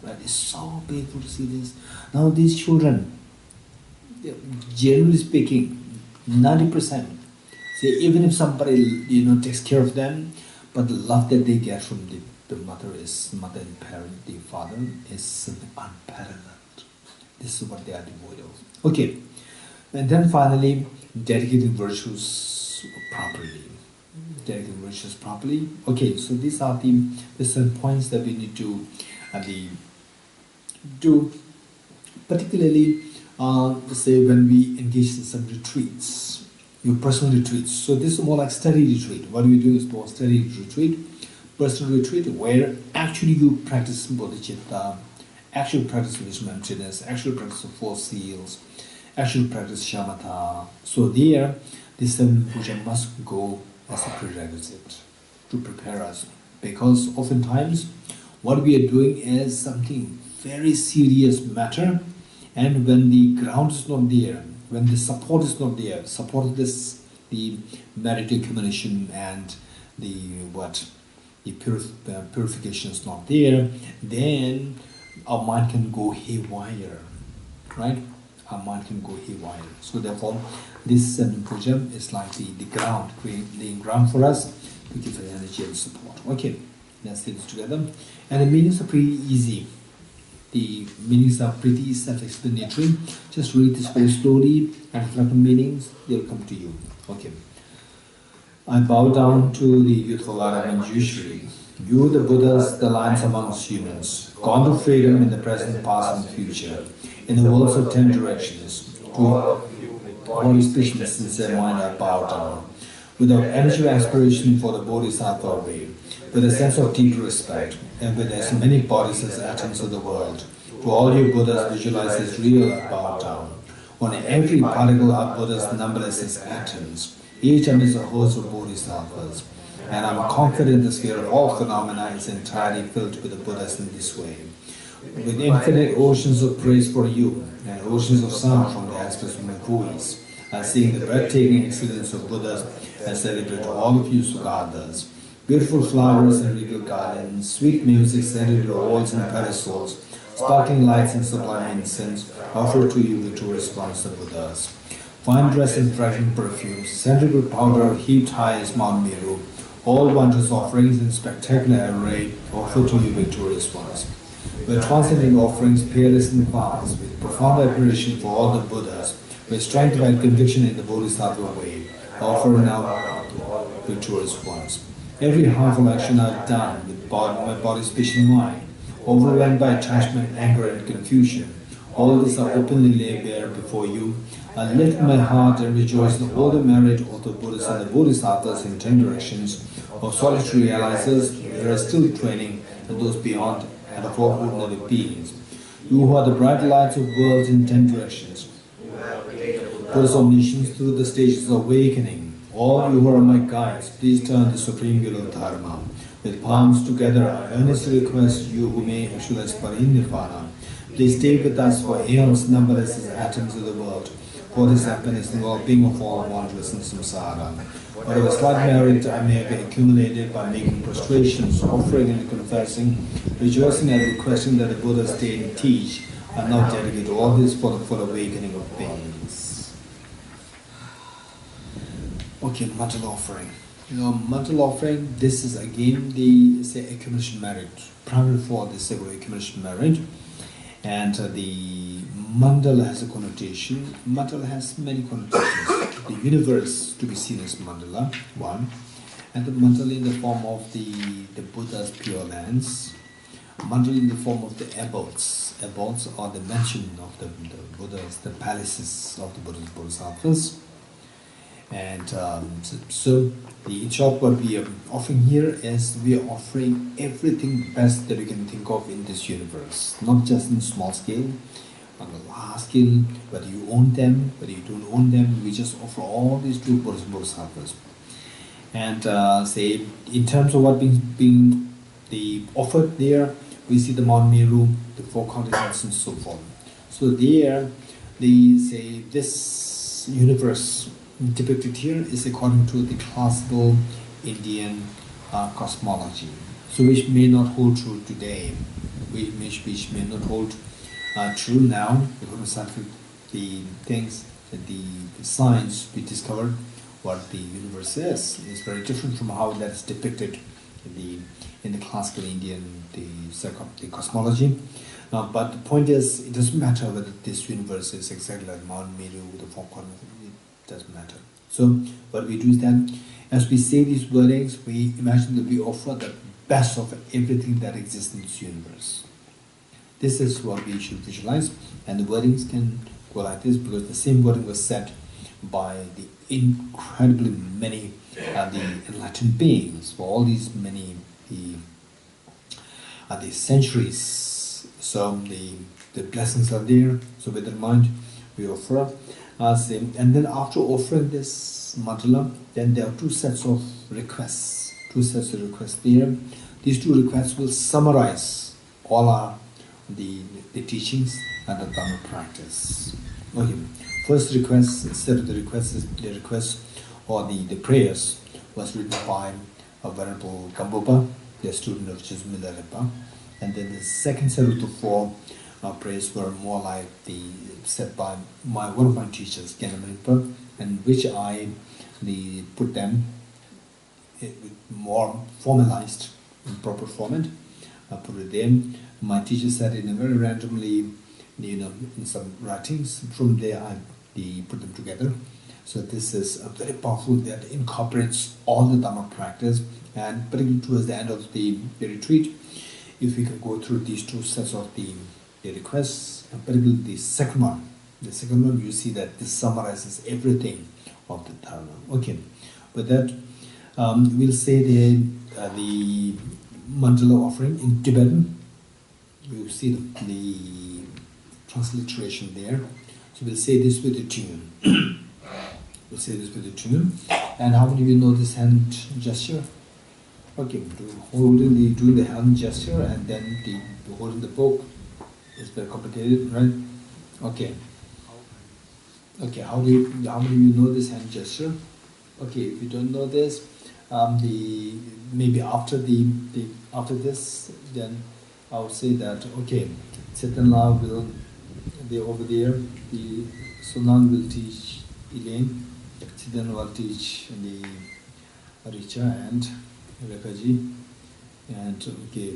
Speaker 1: Right? It's so painful to see this. Now these children, generally speaking, 90%, say even if somebody takes care of them, but the love that they get from the mother and parent, the father, is something unparalleled. This is what they are devoid of. Okay, and then finally, dedicating virtues properly. Dedicating virtues properly. Okay, so these are the certain points that we need to do, particularly say when we engage in some retreats, your personal retreats. So this is more like study retreat. What we do is more study retreat, personal retreat, where actually you practice bodhicitta, actually practice wisdom emptiness, actually practice the 4 seals, actually practice shamatha. So there, the 7 puja must go as a prerequisite to prepare us. Because oftentimes, what we are doing is something very serious matter, And when the ground is not there, when the support is not there, support of this, the merit accumulation and the purification is not there, then our mind can go haywire, right? Our mind can go haywire. So therefore, this puja is like the ground, laying ground for us to give the energy and support. Okay, let's see this together. And the meanings are pretty easy. The meanings are pretty self-explanatory. Just read this very slowly and reflect on meanings, they'll come to you. Okay. I bow down to the youthful light of Manjushri. You, the Buddhas, the lions amongst humans, gone to freedom in the present, past, and future, in the worlds of 10 directions. To all his patience, sincere mind, I bow down. Without energy or aspiration for the Bodhisattva way, with a sense of deep respect, and with as many bodies as atoms of the world, to all you Buddhas visualize as real, I bow down. On every particle are Buddhas numberless as atoms. Each atom is a host of Bodhisattvas, and I am confident the sphere of all phenomena is entirely filled with the Buddhas in this way. With infinite oceans of praise for you, and oceans of sound from the aspects of my voice, I sing the breathtaking excellence of Buddhas and celebrate all of you Sugandhas. Beautiful flowers and regal gardens, sweet music scented to walls and pedestals, sparkling lights and sublime incense, offer to you victorious ones the Buddhas. Fine dress and fragrant perfumes, scented with powder heaped high as Mount Meru, all wondrous offerings in spectacular array, offer to you victorious ones. With transcending offerings, peerless and vast, with profound admiration for all the Buddhas, with strength and conviction in the Bodhisattva way, offer now victorious ones. Every harmful action I've done with my body, speech, and mind, overwhelmed by attachment, anger, and confusion, all these are openly laid bare before you. I lift my heart and rejoice in all the merit of the Buddhas and the Bodhisattvas in 10 directions, of solitary realizers who are still training, and those beyond, and of all ordinary beings. You who are the bright lights of worlds in 10 directions, Buddha's omniscience through the stages of awakening. All you who are my guides, please turn the supreme will of Dharma. With palms together, I earnestly request you who may actualize Parinirvana. Please stay with us for aeons numberless as atoms of the world, for this happiness and well-being of all wanderers in samsara. Whatever slight merit I may have accumulated by making prostrations, offering and confessing, rejoicing and requesting that the Buddha stay and teach, I now dedicate all this for the full awakening of beings. Okay, mantle offering. Mantle offering, this is again the accumulation merit, primarily for the sake of accumulation merit. And the mandala has a connotation. Mandala has many connotations. The universe to be seen as mandala, one. And the mandala in the form of the Buddha's pure lands. Mandala in the form of the abodes. Abodes are the mansion of the Buddhas, the palaces of the Buddha's Bodhisattvas. And so in short, what we are offering here is we are offering everything best that we can think of in this universe, not just in small scale, on the large scale, whether you own them, whether you don't own them, we just offer all these to Bodhisattvas. And say, in terms of what being the offered there, we see the Mount Meru, the 4 continents and so forth. So there, they say this universe depicted here is according to the classical Indian cosmology, so which may not hold true today, which may not hold true now, because of the things that the science we discovered what the universe is very different from how that's depicted in the classical Indian the cosmology. But the point is, it doesn't matter whether this universe is exactly like Mount Meru, the 4 continents. Doesn't matter. So what we do is that as we say these wordings, we imagine that we offer the best of everything that exists in this universe. This is what we should visualize, and the wordings can go like this because the same wording was said by the incredibly many the enlightened beings for all these many the centuries. So the blessings are there. So with that in mind, we offer. And then after offering this mandala, then there are 2 sets of requests. 2 sets of requests there. These 2 requests will summarize all the teachings and the Dharma practice. Okay. First request, set of the requests or the prayers was written by a Venerable Gambopa, the student of Jismila Repa. And then the second set of the four prayers were more like set by one of my teachers, Gyanam Repa, and which I put them more formalized in proper format. I put it there. My teacher said in a very randomly, in some writings. From there, I put them together. So this is a very powerful that incorporates all the Dhamma practice. And particularly towards the end of the retreat, if we can go through these two sets of the requests, and particularly the second one, you see that this summarizes everything of the Dharma. Okay, with that, we'll say the mandala offering in Tibetan. You see the transliteration there. So we'll say this with a tune. And how many of you know this hand gesture? Okay, doing the hand gesture and then holding the book. It's very complicated, right? Okay. Okay, how many of you know this hand gesture? Okay, if you don't know this, maybe after this, then I would say that okay, Chetanla will be over there. The Sunan will teach Elaine. Chetan will teach the Richa and Rekaji, and okay,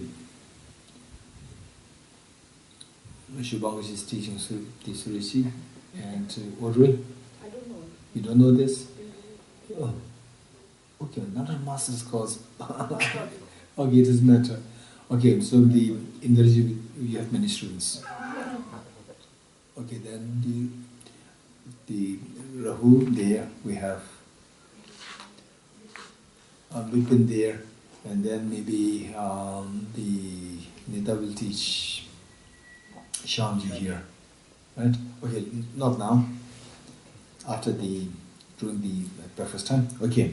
Speaker 1: Shubhangaji is teaching the Surichi and Audrey.
Speaker 3: I don't know.
Speaker 1: You don't know this? Oh. Okay, not a master's course. Okay, it doesn't matter. Okay, so in Dorji you have many students. Okay, then the Rahu there we have Vipin there, and then maybe the Nita will teach Shamji here, right? Okay, not now. During the breakfast time. Okay.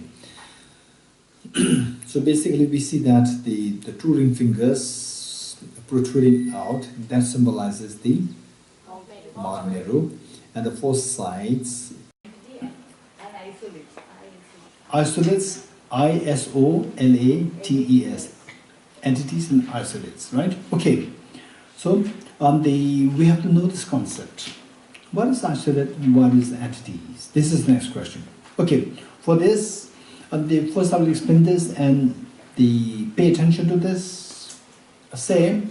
Speaker 1: So basically we see that the two ring fingers protruding out, that symbolizes the Mount Meru, and the four sides isolates, ISOLATES, entities and isolates, right? Okay. So we have to know this concept. What is isolate and what is entities? This is the next question. Okay, for this, first I will explain this and pay attention to this. Say,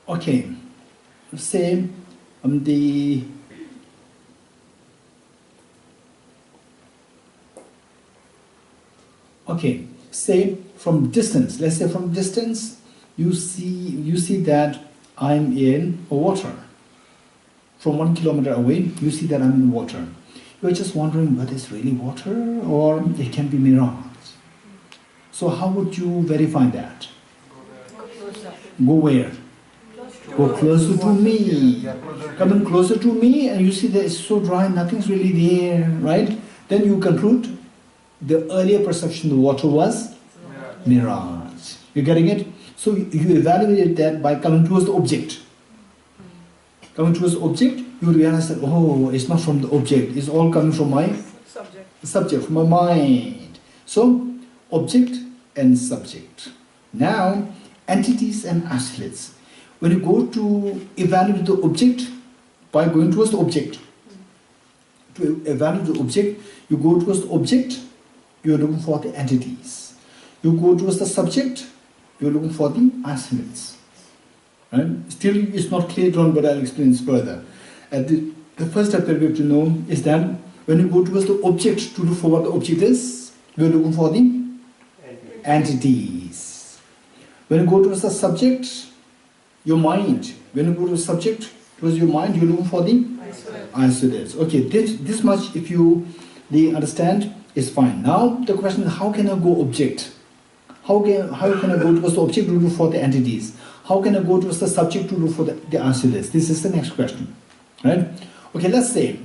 Speaker 1: okay, say okay, say from distance. Let's say from distance. You see that I'm in water. From 1 kilometer away, you see that I'm in water. You're just wondering whether it's really water or it can be mirage. So how would you verify that? Go where? Go closer to me. Coming closer to me, and you see that it's so dry, nothing's really there, right? Then you conclude the earlier perception of the water was mirage. You getting it? So you evaluate that by coming towards the object. Coming towards the object, you realize that, oh, it's not from the object, it's all coming from my subject, from my mind. So, object and subject. Now, entities and isolates. When you go to evaluate the object, by going towards the object, to evaluate the object, you go towards the object, you're looking for the entities. You go towards the subject, you're looking for the isolates. Right? Still, it's not clear drawn, but I'll explain this further. And the first step that we have to know is that when you go towards the object to look for what the object is, we're looking for the entities. When you go towards the subject, your mind. When you go to the subject, towards your mind, you're looking for the isolates. Okay, this much, if you understand, is fine. Now the question is, how can I go object? How can I go towards the object to look for the entities? How can I go towards the subject to look for the isolates? This is the next question, right? Okay, let's say,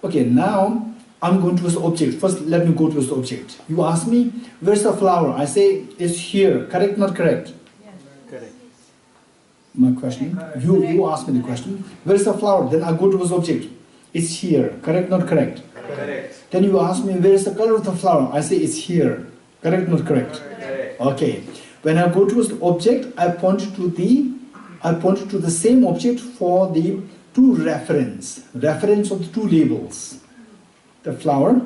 Speaker 1: okay, now I'm going towards the object. First, let me go towards the object. You ask me, where's the flower? I say, it's here. Correct, not correct?
Speaker 2: Correct.
Speaker 1: My question. You ask me the question. Where's the flower? Then I go towards the object. It's here. Correct, not correct?
Speaker 2: Correct.
Speaker 1: Then you ask me, where is the color of the flower? I say, it's here. Correct, not correct?
Speaker 2: Correct.
Speaker 1: Okay. When I go towards the object, I point to the same object for the two reference of the two labels, the flower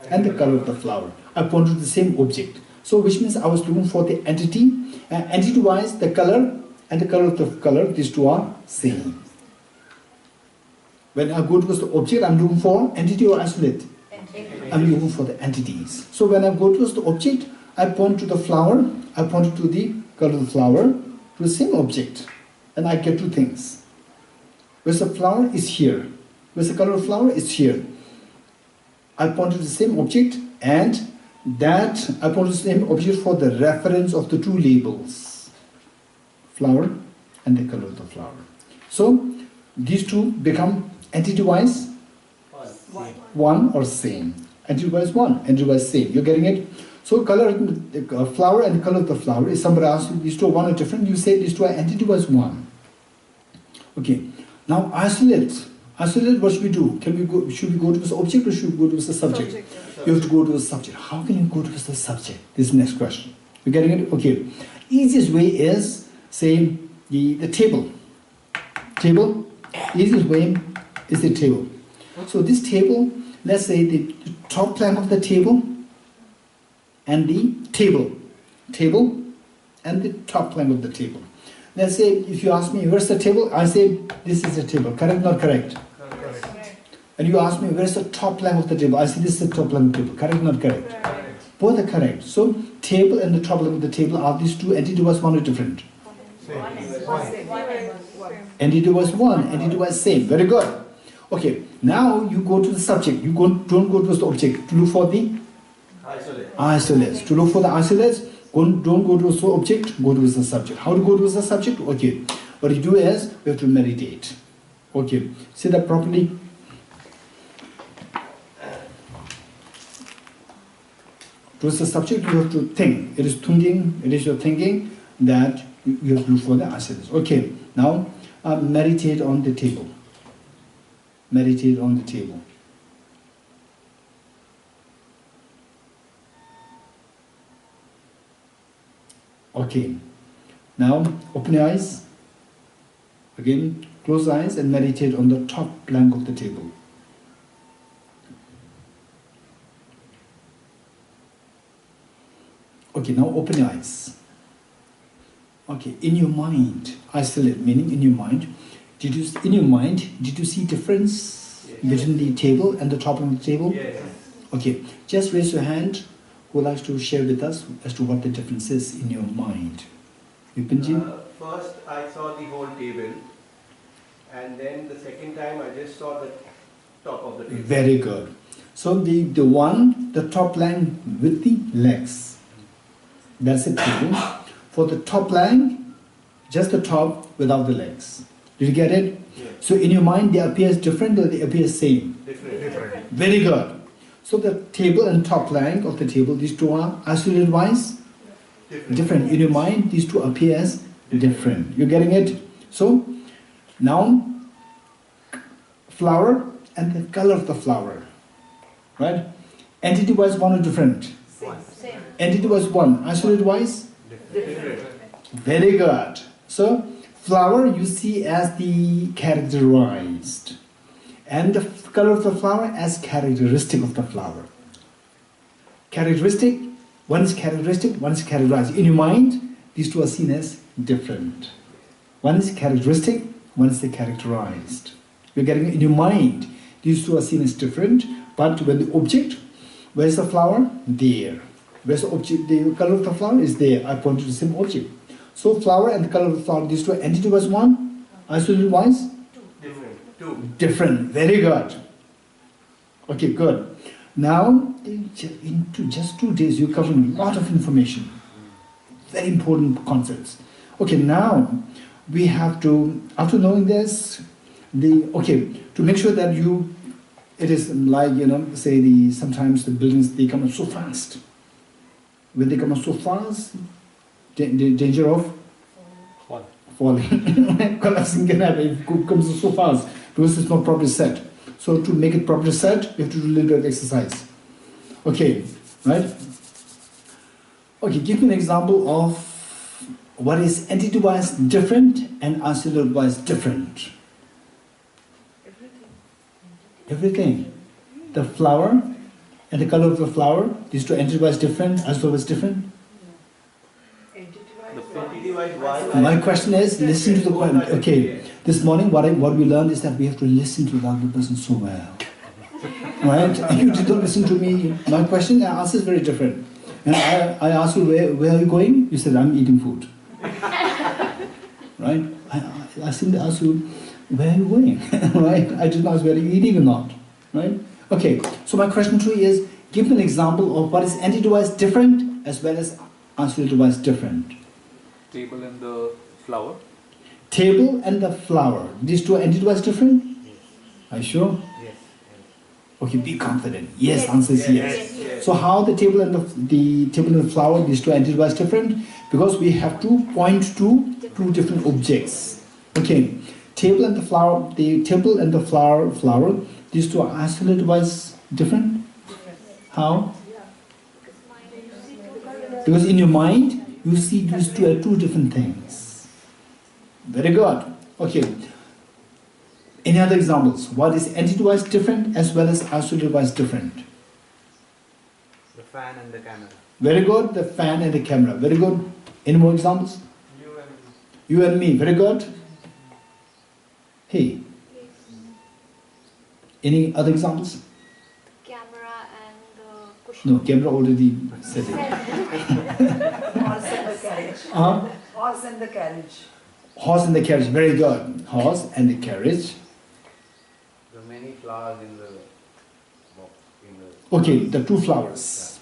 Speaker 1: and the color of the flower. I point to the same object. So which means I was looking for the entity, and entity-wise, the color and the color of the color, these two are same. When I go towards the object, I'm looking for entity or isolate? I'm looking for the entities. So when I go towards the object, I point to the flower, I point to the color of the flower, to the same object, and I get two things. Where's the flower? Is here. Where's the color of flower? Is here. I point to the same object, and that I point to the same object for the reference of the two labels, flower and the color of the flower. So these two become entity-wise one or same. Entity-wise one, entity-wise same. You're getting it? So color, flower and the color of the flower. If somebody asks you these two are one or different, you say these two are entity-wise one. Okay. Now isolate. Isolate, what should we do? Should we go to the object or should we go to the subject? You have to go to the subject. How can you go to the subject? This is the next question. You're getting it? Okay. Easiest way is, say, the table. Table. Easiest way is the table. So this table, let's say the top plank of the table and the table. Table and the top plank of the table. Let's say if you ask me where's the table, I say this is the table. Correct, not correct?
Speaker 2: Correct.
Speaker 1: And you ask me where's the top plank of the table, I say this is the top plank of the table. Correct, not correct?
Speaker 2: Correct.
Speaker 1: Both are correct. So table and the top plank of the table, are these two entity was one or different? Entity was one, entity was same. Very good. Okay, now you go to the subject. You don't go to the object to look for the isolates. To look for the isolates, don't go to the object, go to the subject. How to go to the subject? Okay, what you do is, we have to meditate. Okay, say that properly. Towards the subject, you have to think. It is thinking, it is your thinking that you have to look for the isolates. Okay, now meditate on the table. Meditate on the table. Okay, now open your eyes. Again, close eyes and meditate on the top plank of the table. Okay, now open your eyes. Okay, in your mind, isolate, meaning in your mind. Did you see difference between the table and the top of the table?
Speaker 2: Yes.
Speaker 1: Okay, just raise your hand. Who likes to share with us as to what the difference is in your mind? Vipinji?
Speaker 7: First, I saw the whole table, and then the second time I just saw the top of the table.
Speaker 1: Very good. So the top line with the legs. That's the table. For the top line, just the top without the legs. Did you get it?
Speaker 7: Yes.
Speaker 1: So in your mind, they appear different or they appear same?
Speaker 7: Different.
Speaker 1: Very good. So the table and top plank of the table, these two are isolated wise? Different. In your mind, these two appear as different. You're getting it? So, now, flower and the color of the flower. Right? Entity wise, one or different?
Speaker 3: Same.
Speaker 1: Entity wise, one. Isolated wise?
Speaker 7: Different.
Speaker 1: Very good. So, flower you see as the characterized. And the color of the flower as characteristic of the flower. Characteristic, one is characteristic, one is characterized. In your mind, these two are seen as different. One is characteristic, one is the characterized. You're getting it in your mind. These two are seen as different, but when the object, where's the flower? There. Where's the object? The color of the flower is there. I point to the same object. So flower and the color of the flower, these two are entity was one, isolated wise? Different. Very good. Okay, good. Now, in just 2 days, you're covering a lot of information. Very important concepts. Okay, now we have to, after knowing this, to make sure that you It is like, say sometimes the buildings, they come up so fast. When they come up so fast, danger of falling. Collapsing can happen if it comes so fast because it's not properly set. So to make it properly set, you have to do a little bit of exercise. Okay, right? Okay, give me an example of what is entity-wise different and absolute-wise different. Everything. The flower and the color of the flower, these two entity-wise different, absolute-wise different.
Speaker 7: Entity-wise, why?
Speaker 1: My question is, listen to the point. Okay, this morning what we learned is that we have to listen to the other person so well. Right? You did not listen to me. My question and answer is very different. And I asked you, where are you going? You said, I'm eating food. Right? I simply asked you, where are you going? Right? I didn't ask whether you're eating or not. Right? Okay, so my question to you is, give me an example of what is entity-wise different as well as absolute-wise different.
Speaker 2: Table and the flower.
Speaker 1: Table and the flower. These two are entity-wise different?
Speaker 7: Yes.
Speaker 1: Are you sure?
Speaker 7: Yes.
Speaker 1: Okay, be confident. Yes, answer is yes. So how the table and the table and the flower, these two entities wise different? Because we have to point to two different objects. Okay, table and the flower, flower, these two are isolated wise different? How? Because in your mind, you see these two are two different things. Very good. Okay. Any other examples? What is entity-wise different as well as absolute-wise different?
Speaker 6: The fan and the camera.
Speaker 1: Very good. The fan and the camera. Very good. Any more examples? You and me. Very good. Hey. Any other examples?
Speaker 8: Camera and the cushion.
Speaker 1: No, camera already said it.
Speaker 3: Horse and the carriage. Horse and the carriage.
Speaker 1: Horse and the carriage. Very good. Horse and the carriage.
Speaker 6: There are many flowers in the
Speaker 1: Okay, the two flowers.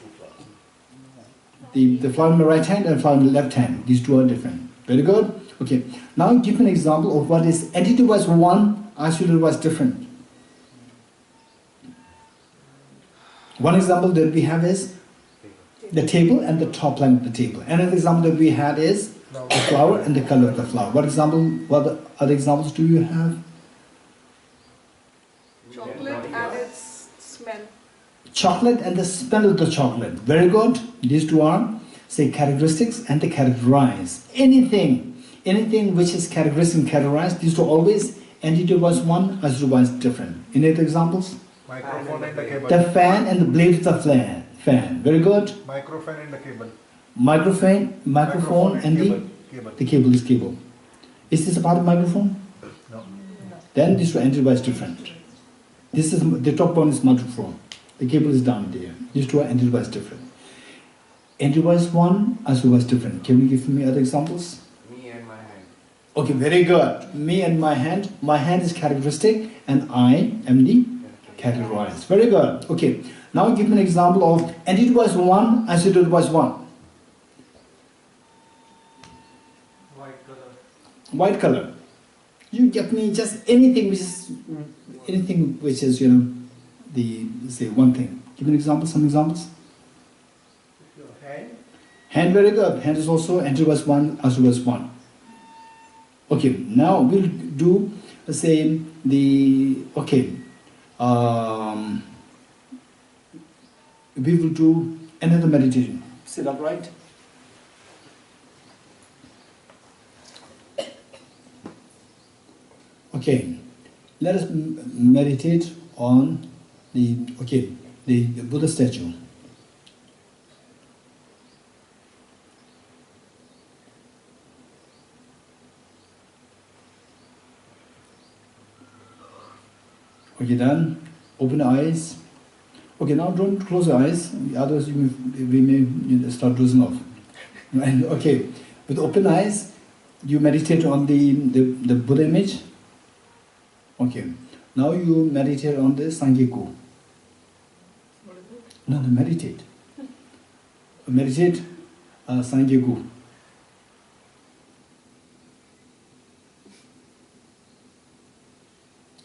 Speaker 1: The flower in the right hand and flower in the left hand. These two are different. Very good. Okay. Now give me an example of what is entity-wise one, absolute-wise different. One example that we have is the table and the top line of the table. Another example that we had is the flower and the color of the flower. What other examples do you have?
Speaker 5: Chocolate and its smell.
Speaker 1: Chocolate and the smell of the chocolate. Very good. These two are, say, characteristics and the characterize. Anything which is characteristic and characterized, these two are always entity-wise one, absolute-wise different. Any other examples?
Speaker 9: Microphone and the cable.
Speaker 1: The fan and the blade of the fan. Very good.
Speaker 9: Microphone and the cable.
Speaker 1: Microphone and the cable is cable. Is this a part of microphone?
Speaker 9: No.
Speaker 1: Then these two are entity-wise different. This is the top one is microphone. The cable is down there. These two are entity-wise different. Entity-wise one, absolute-wise different. Can you give me other examples?
Speaker 6: Me and my hand.
Speaker 1: Okay, very good. Me and my hand. My hand is characteristic and I am the categorized. Very good. Okay. Now give me an example of entity-wise one, absolute-wise one. White color. You get me just anything which is the say one thing. Give me an example. Some examples.
Speaker 7: Hand.
Speaker 1: Hand. Very good. Hand is also entity-wise one, absolute-wise one. Okay. Now we'll do say the we will do another meditation. Sit upright. Okay, let us meditate on the Buddha statue. Okay, done. Open the eyes. Okay, now don't close your eyes, otherwise we may start dozing off. Right? Okay, with open eyes, you meditate on the Buddha image. Okay, now you meditate on the Sangyeku. No, meditate. Meditate Sangyeku.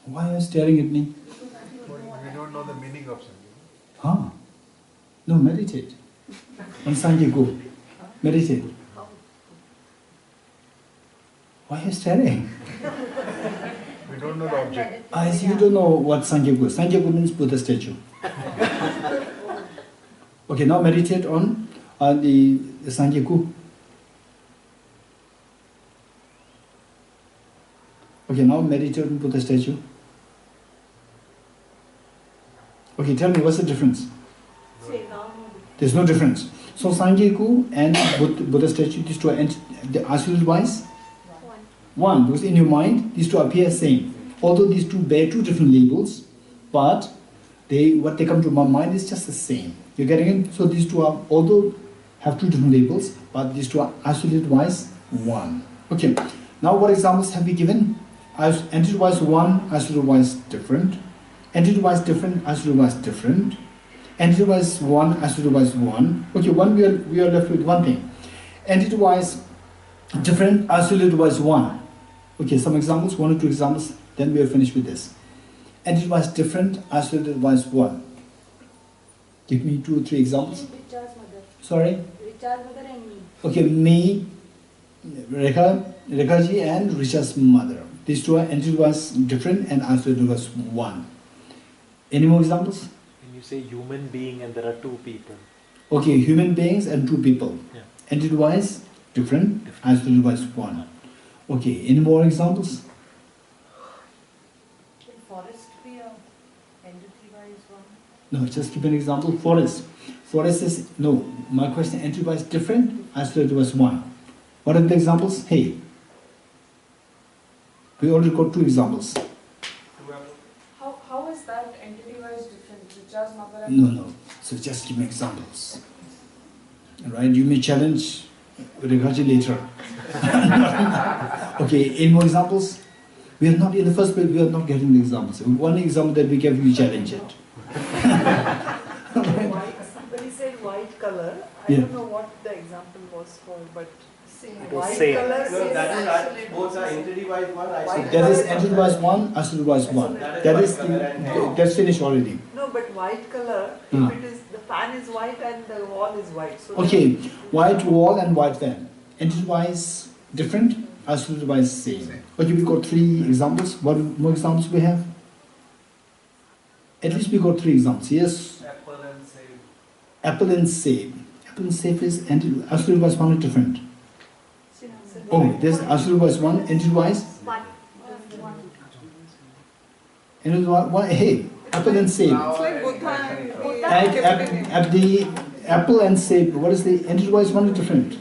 Speaker 1: Why are you staring at me?
Speaker 9: We don't don't know the meaning of Sankhya.
Speaker 1: Huh? No, meditate. On Sankhya go. Meditate. Why are you staring?
Speaker 9: We don't know the object.
Speaker 1: I see you don't know what Sankhya go. Sankhya go means Buddha statue. Okay, now meditate on the Sankhya go. Okay, now meditate on Buddha statue. Okay, tell me, what's the difference? There's no difference. So Sangyeku and Buddha statue, these two are the absolute wise? One, because in your mind, these two appear same. Although these two bear two different labels, but what they come to my mind is just the same. You're getting it? So these two are, although have two different labels, but these two are absolute wise one. Okay, now what examples have we given? Entity wise one, absolute wise different. Entity wise different, absolute wise different. Entity wise one, absolute wise one. Okay, we are left with one thing. Entity wise different, absolute wise one. Okay, some examples, one or two examples, then we are finished with this. Entity wise different, absolute wise one. Give me 2 or 3 examples.
Speaker 8: Richa's mother.
Speaker 1: Sorry?
Speaker 8: Richa's mother and me.
Speaker 1: Okay, me, Rekhaji and Richa's mother. These two are entity wise different and absolute wise one. Any more examples?
Speaker 10: When you say human being and there are 2 people.
Speaker 1: Okay, human beings and 2 people.
Speaker 10: Yeah.
Speaker 1: Entity wise different, absolute wise one. Okay, any more examples?
Speaker 3: Can forest be a entity wise one?
Speaker 1: No, just give an example. Forest. Forest is, no, my question, entity wise different, absolute wise one. What are the examples? Hey, we already got 2 examples.
Speaker 11: How is that entity wise different? Richa's mother and
Speaker 1: No. So just give me examples. Right? You may challenge Rekhaji later. Okay, any more examples? We are not, in the first place, we are not getting the examples. One example that we gave, you challenge it.
Speaker 3: When he said white color, I don't know what the example was for, but white color
Speaker 7: No, that is both are entity wise one.
Speaker 1: That is entity wise one, absolute wise one. That's finished already.
Speaker 3: No, but white color, if it is, the fan is white and the wall is white. So
Speaker 1: Okay, white wall and white fan. Entity wise different, absolute wise same. Okay, we got 3 examples. What more examples we have? At least we got 3 examples. Yes?
Speaker 6: Apple and save.
Speaker 1: Apple and save. Apple and save is absolute wise one or different? Oh, there's absolute wise one, entity wise?
Speaker 8: One.
Speaker 1: Entity wise one, hey, apple and save.
Speaker 5: It's like Buddha and
Speaker 1: At the apple and save, what is the entity wise one or different?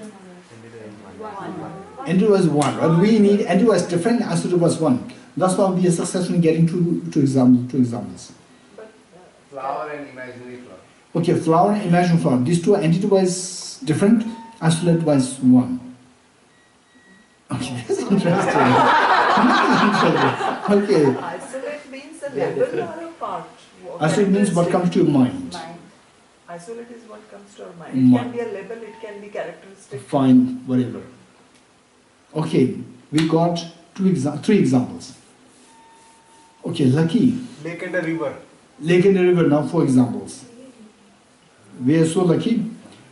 Speaker 1: Entity wise one, right? We need entity wise different, absolute wise one. That's why we are successful in getting two examples.
Speaker 6: Flower and imaginary flower.
Speaker 1: Okay, flower and imaginary flower. These two are entity wise different, absolute wise one. Okay, that's interesting. Okay.
Speaker 3: isolate means a level or a part?
Speaker 1: Isolate means what comes to your mind.
Speaker 3: Isolate is what comes to our mind. It can be a label, it can be characteristic.
Speaker 1: Fine, whatever. Okay, we got 3 examples. Okay, lucky.
Speaker 9: Lake and a river.
Speaker 1: Lake and a river, now 4 examples. We are so lucky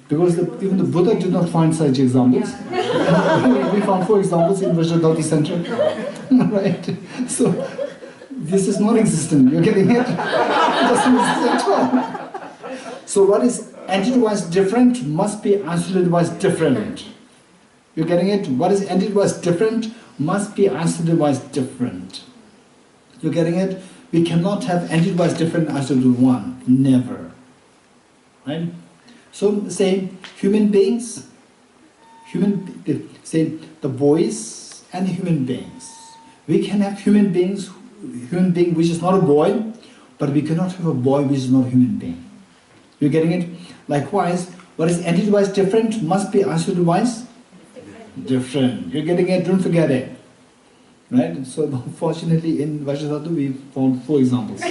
Speaker 1: because even the Buddha did not find such examples. We found 4 examples in Vajradhati Center. Right? So, this is non-existent. You're getting it? It doesn't exist at all. So, what is entity-wise different must be absolute-wise different. You're getting it? What is entity-wise different must be absolute-wise different. You're getting it? We cannot have entity-wise different absolute one. Never. Right? So, say human beings, say the boys and human beings. We can have human being which is not a boy, but we cannot have a boy which is not a human being. You're getting it? Likewise, what is entity-wise different must be absolute-wise different. You're getting it? Don't forget it. Right? So, fortunately, in Vajradhatu we found 4 examples.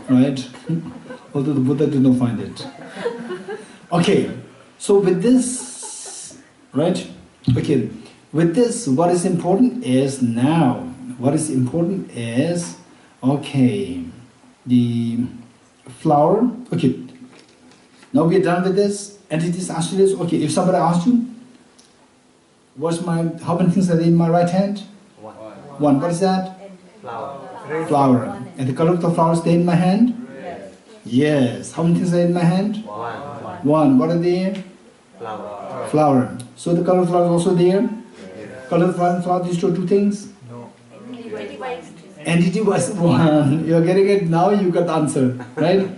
Speaker 1: Right? Although the Buddha did not find it. Okay, so with this, right? Okay, with this, what is important is now. What is important is, okay, the flower. Okay, now we are done with this. Entities, astras. Okay, if somebody asks you, how many things are there in my right hand? One. What is that?
Speaker 7: Flower.
Speaker 1: Flower. And the color of the flower is there in my hand? Yes. How many things are in my hand? One. What are they? Flower. So the color of the flower is also there? Color of the flower, these two things? Entity wise one. You're getting it now, you got the answer, right?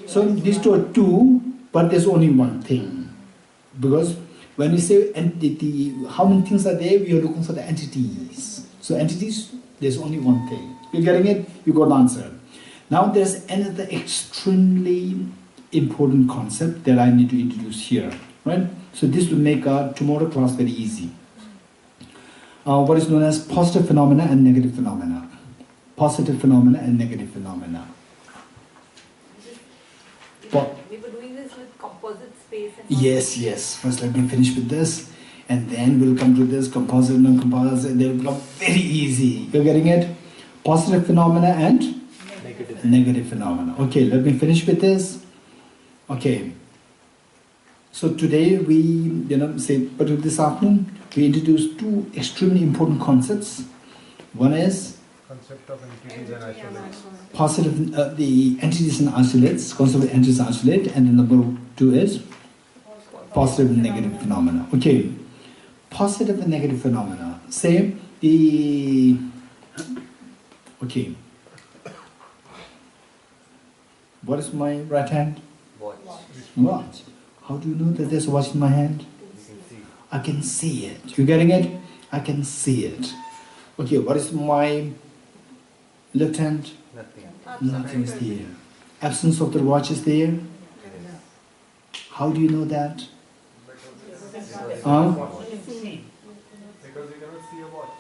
Speaker 1: So these two are two, but there's only one thing. Because when we say entity, how many things are there? We are looking for the entities. So entities, there's only one thing. You're getting it? You got the answer. Now there's another extremely important concept that I need to introduce here, right? So this will make our tomorrow class very easy. What is known as positive phenomena and negative phenomena. Positive phenomena and negative phenomena.
Speaker 3: We were doing this with composite space. And
Speaker 1: Yes. First let me finish with this, and then we'll come to this composite, non-composite, and they'll become very easy. You're getting it? Positive phenomena and negative phenomena. Okay, let me finish with this. Okay. So today we, but this afternoon, we introduced two extremely important concepts. One is
Speaker 9: Concept of entities and isolates.
Speaker 1: positive, the entities and isolates, concept of entities and isolate, and then number two is positive and negative phenomena. Okay, positive and negative phenomena. Say the, okay, what is my right hand? Watch. How do you know that there's a watch in my hand? I can see it. You getting it? I can see it. Okay, what is my left hand? Nothing is there. Absence of the watch is there. How do you know that?
Speaker 6: Because you cannot see a watch.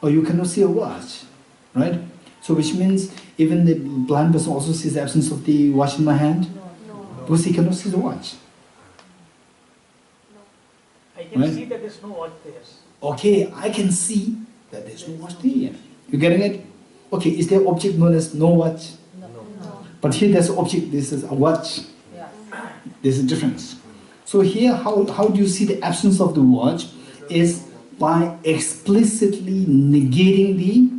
Speaker 1: Oh, you cannot see a watch, right? So which means even the blind person also sees the absence of the watch in my hand? Because he cannot see the watch.
Speaker 4: I can see that there's no watch there.
Speaker 1: Okay, I can see that there's no watch there. You getting it? Okay, is there object known as no watch? No. But here there's an object, this is a watch. There's a difference. So here, how do you see the absence of the watch? Is by explicitly negating the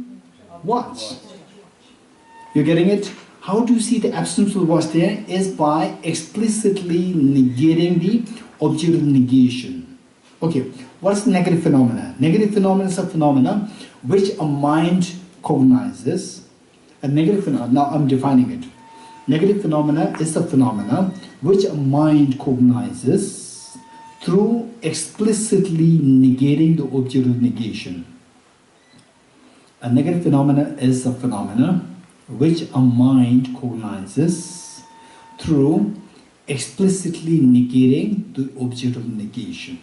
Speaker 1: watch. You're getting it? How do you see the absence of the watch there? Is by explicitly negating the object of negation. Okay, what's negative phenomena? Negative phenomena is a phenomena which a mind cognizes. A negative phenomena, now I'm defining it. Negative phenomena is a phenomena which a mind cognizes through explicitly negating the object of negation. A negative phenomena is a phenomena which a mind cognizes through explicitly negating the object of negation.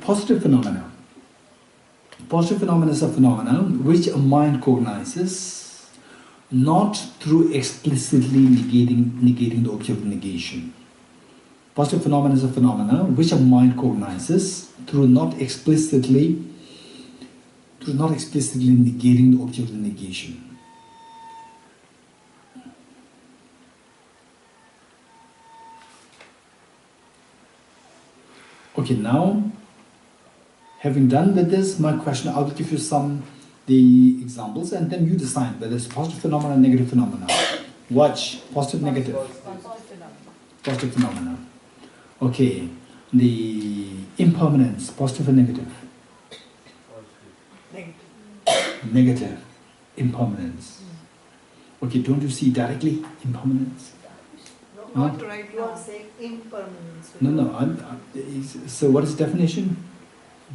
Speaker 1: Positive phenomena. Positive phenomena is a phenomena which a mind cognizes not through explicitly negating the object of negation. Positive phenomena is a phenomena which a mind cognizes through not explicitly negating the object of negation. Okay, now having done with this, my question, I will give you the examples and then you decide whether it's positive phenomena or negative phenomena. Watch, positive, negative. Positive phenomena. Okay, the impermanence, positive or negative? Negative. Impermanence. Okay, don't you see directly impermanence?
Speaker 5: Not right
Speaker 3: You
Speaker 5: now.
Speaker 3: are saying impermanence.
Speaker 1: No. So what is definition?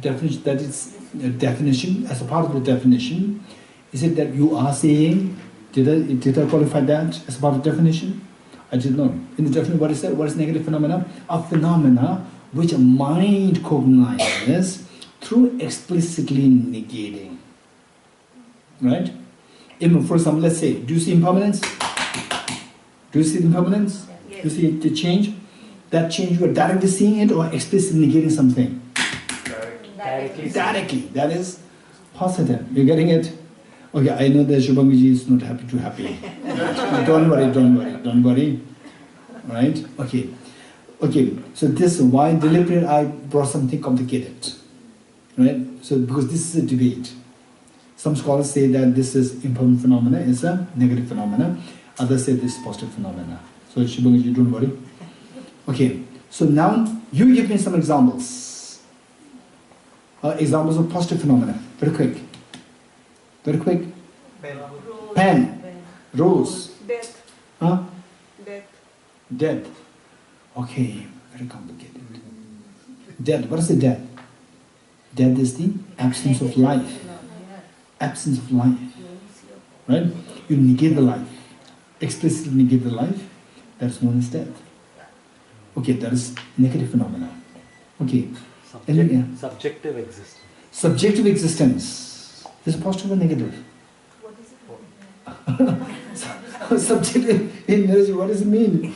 Speaker 1: Definition, that is a definition. As a part of the definition, is it that you are saying? Did I qualify that as a part of the definition? I did not. In the definition, what is that? What is negative phenomena? A phenomena which a mind cognizes through explicitly negating. Right? For example, let's say, do you see impermanence? Do you see the impermanence?
Speaker 3: Yes.
Speaker 1: Do you see the change? That change, you are directly seeing it or explicitly negating something?
Speaker 8: Direct.
Speaker 10: Directly.
Speaker 1: Directly. That is positive. You're getting it? Okay, I know that Shubhamiji is not too happy. Don't worry. Right? Okay. So this is why deliberately I brought something complicated. Right? So because this is a debate. Some scholars say that this is impermanent phenomena, is a negative phenomena. Others say this is positive phenomena. So Shubhamiji, don't worry. Okay. So now you give me some examples. Examples of positive phenomena. Very quick. Pen. Rose.
Speaker 5: Death.
Speaker 1: Huh?
Speaker 5: Death.
Speaker 1: Okay, very complicated. Death. What is the death? Death is the absence of life. Absence of life. Right? You negate the life. Explicitly negate the life. That's known as death. Okay, that is negative phenomena. Okay.
Speaker 10: Subjective existence.
Speaker 1: Subjective existence. Is it positive or negative?
Speaker 5: What is it?
Speaker 1: Subjective energy, what does it mean?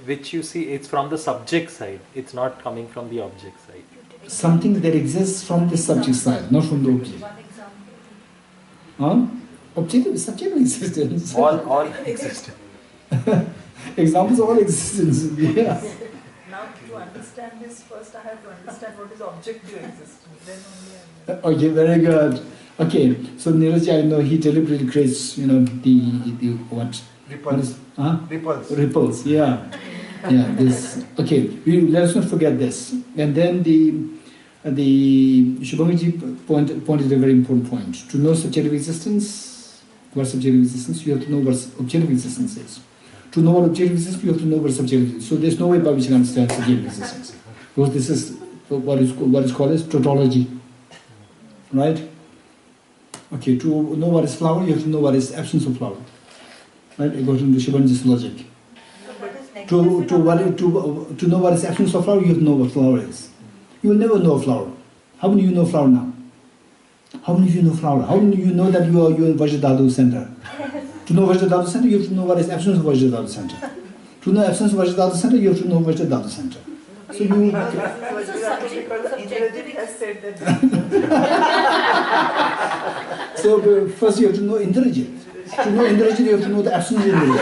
Speaker 10: Which you see, it's from the subject side. It's not coming from the object side.
Speaker 1: Something that exists from the subject side, not from the object. Objective is subjective existence.
Speaker 10: All existence.
Speaker 1: Examples of all existence. Yeah.
Speaker 3: Now to understand this, first I have to understand what is objective existence. Then only
Speaker 1: Okay, very good. Okay, so Neeraj, I know he deliberately creates, the what?
Speaker 9: Ripples.
Speaker 1: Ripples. Yeah. This. Okay, let us not forget this. And then the Shubhamiji pointed a very important point. To know subjective existence, what subjective existence, you have to know what objective existence is. To know what objective existence, you have to know what subjective is. So there's no way by which you can understand subjective existence. Because this is what is called as tautology. Right? Okay, to know what is flower, you have to know what is absence of flower. Right? According to Shubhamji's logic. To know what is absence of flower, you have to know what flower is. You will never know a flower. How many of you know flower now? How many of you know flower? How many of you know that you are in Vajradhatu center? To know Vajradhatu center, you have to know what is absence of Vajradhatu center. To know absence of Vajradhatu center, you have to know Vajradhatu center. So you...
Speaker 3: has said that.
Speaker 1: So first you have to know Indrajit. To know Indrajit, you have to know the absence of Indrajit.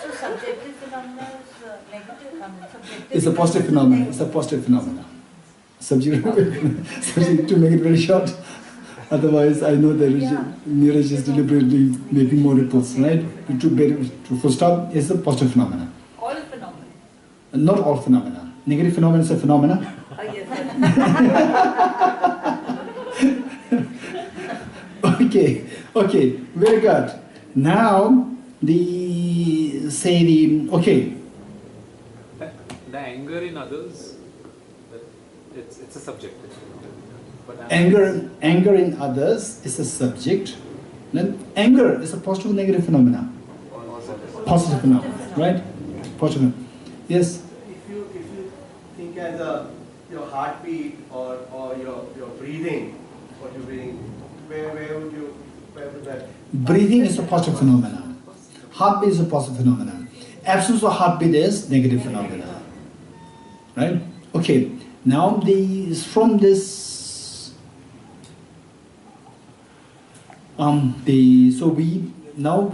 Speaker 8: So subjective phenomena is negative.
Speaker 1: It's a positive phenomenon. It's a positive phenomenon. Subject to make it very short. Otherwise, I know that Neeraj is deliberately making more ripples, right? To full stop, it's a positive phenomenon.
Speaker 8: All phenomena.
Speaker 1: Not all phenomena. Negative phenomena is a phenomena.
Speaker 3: Yes.
Speaker 1: Okay, very good. Now, the
Speaker 2: anger in others, it's a subject. But
Speaker 1: anger in others is a subject. Then anger is a positive or negative phenomena. Positive phenomena, right? Positive. Yes.
Speaker 7: If you think as your heartbeat or your breathing, what you're breathing, where would that?
Speaker 1: Breathing is a positive phenomenon. Heartbeat is a positive phenomenon. Absence of heartbeat is negative phenomenon. Right? Okay. Now from this so we know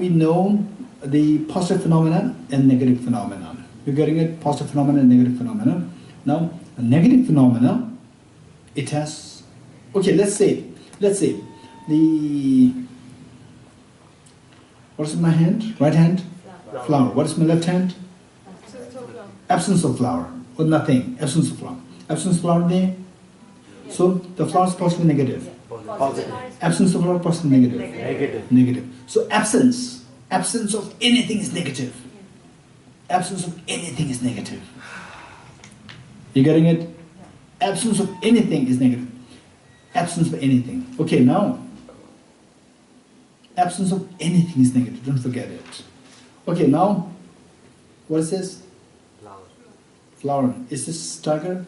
Speaker 1: the positive phenomena and negative phenomena. You're getting it? Positive phenomena and negative phenomena. Now a negative phenomena, it has let's say the what's in my hand? Right hand? Flower. What is my left hand? Absence of flower. Or nothing. Absence of flower. Absence of flower there. So the flower is positive or negative?
Speaker 10: Positive.
Speaker 1: Absence of flower, positive, negative? Negative. So absence of anything is negative. Absence of anything is negative. You getting it? Absence of anything is negative. Absence of anything. Okay, now. Absence of anything is negative. Don't forget it. Okay, now. What is this? Flower. Is this tiger?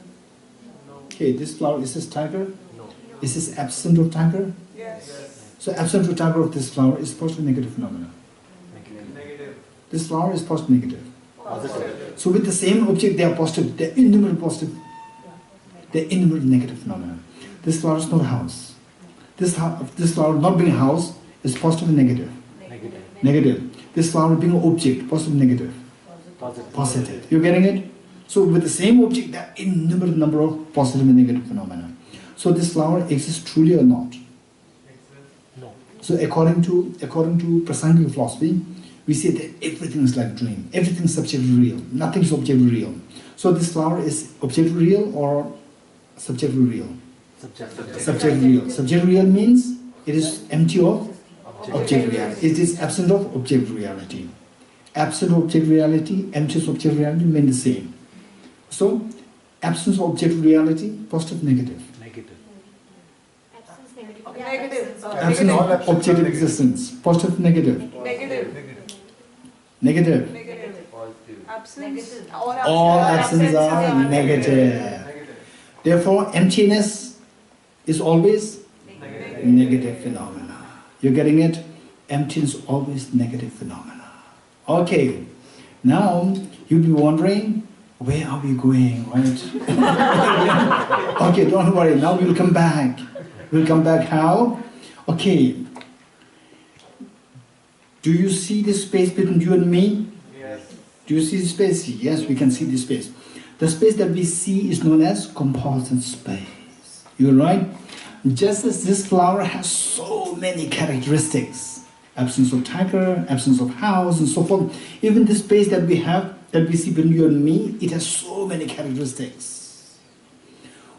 Speaker 6: No.
Speaker 1: Okay, this flower, is this tiger?
Speaker 6: No.
Speaker 1: Is this absent of tiger?
Speaker 5: Yes.
Speaker 1: So absent of tiger of this flower is positive negative phenomena.
Speaker 6: Negative.
Speaker 1: This flower is positive negative.
Speaker 10: Positive.
Speaker 1: So with the same object they are positive, they are innumerable positive the innumerable negative phenomena. This flower is not a house. This flower not being a house is positive and negative. Negative. This flower being an object, positive and negative. Positive. You're getting it? So with the same object, there are innumerable number of positive and negative phenomena. So this flower exists truly or not?
Speaker 10: No.
Speaker 1: So according to Prasangic philosophy, we say that everything is like dream. Everything is subjectively real. Nothing is objectively real. So this flower is objectively real or subjectively real? Subjectively real. Subjectively real means it is empty of objective reality. It is absent of objective reality. Absent of objective reality, empty of objective reality mean the same. So, absence of objective reality, positive, negative. Absence of objective existence, positive, negative. Negative.
Speaker 5: Absence.
Speaker 1: All absences are negative. Therefore, emptiness is always negative phenomena. You're getting it? Emptiness is always negative phenomena. Okay, now you'll be wondering, where are we going, right? Okay, don't worry, now we'll come back. We'll come back how? Okay. Do you see the space between you and me?
Speaker 7: Yes.
Speaker 1: Do you see the space? Yes, we can see the space. The space that we see is known as composite space. You're right? Just as this flower has so many characteristics, absence of tiger, absence of house, and so forth, even the space that we have, that we see between you and me, it has so many characteristics.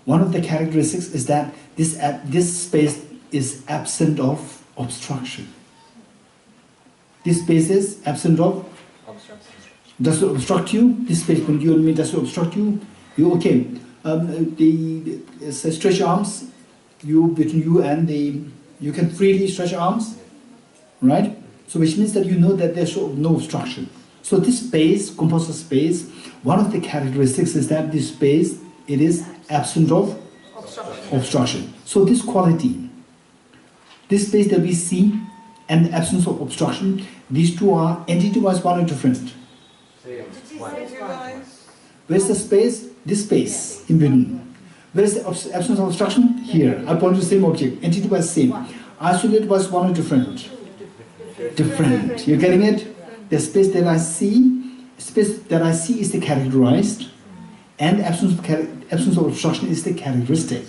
Speaker 1: One of the characteristics is that this space is absent of obstruction. This space is absent of obstruction. Does it obstruct you? This space between you and me, does it obstruct you? You okay? Stretch your arms. Between you and you can freely stretch your arms, right? So which means that you know that there's no obstruction. So this space, composite space, one of the characteristics is that this space, it is absent of obstruction. So this quality, this space that we see and the absence of obstruction, these two are entity-wise one or different. Where's the space? This space in between. Where is the absence of obstruction? Here. I point to the same object. Entity was same. Isolated was one or different? Different. You're getting it? The space that I see is the characterized, and absence of obstruction is the characteristic.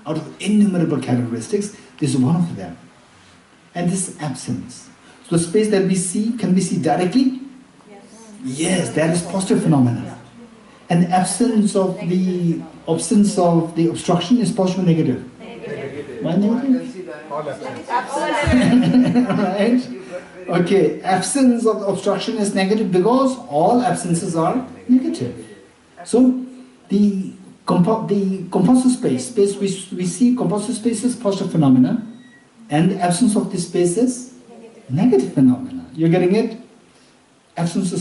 Speaker 1: Out of innumerable characteristics, this is one of them. And this is absence. So the space that we see, can we see directly? Yes, that is positive phenomena. And the absence of the obstruction is positive or negative? Why negative? Right? Okay, absence of obstruction is negative because all absences are negative. So the composite space we see composite space is positive phenomena, and the absence of this space is negative phenomena. You're getting it? Absence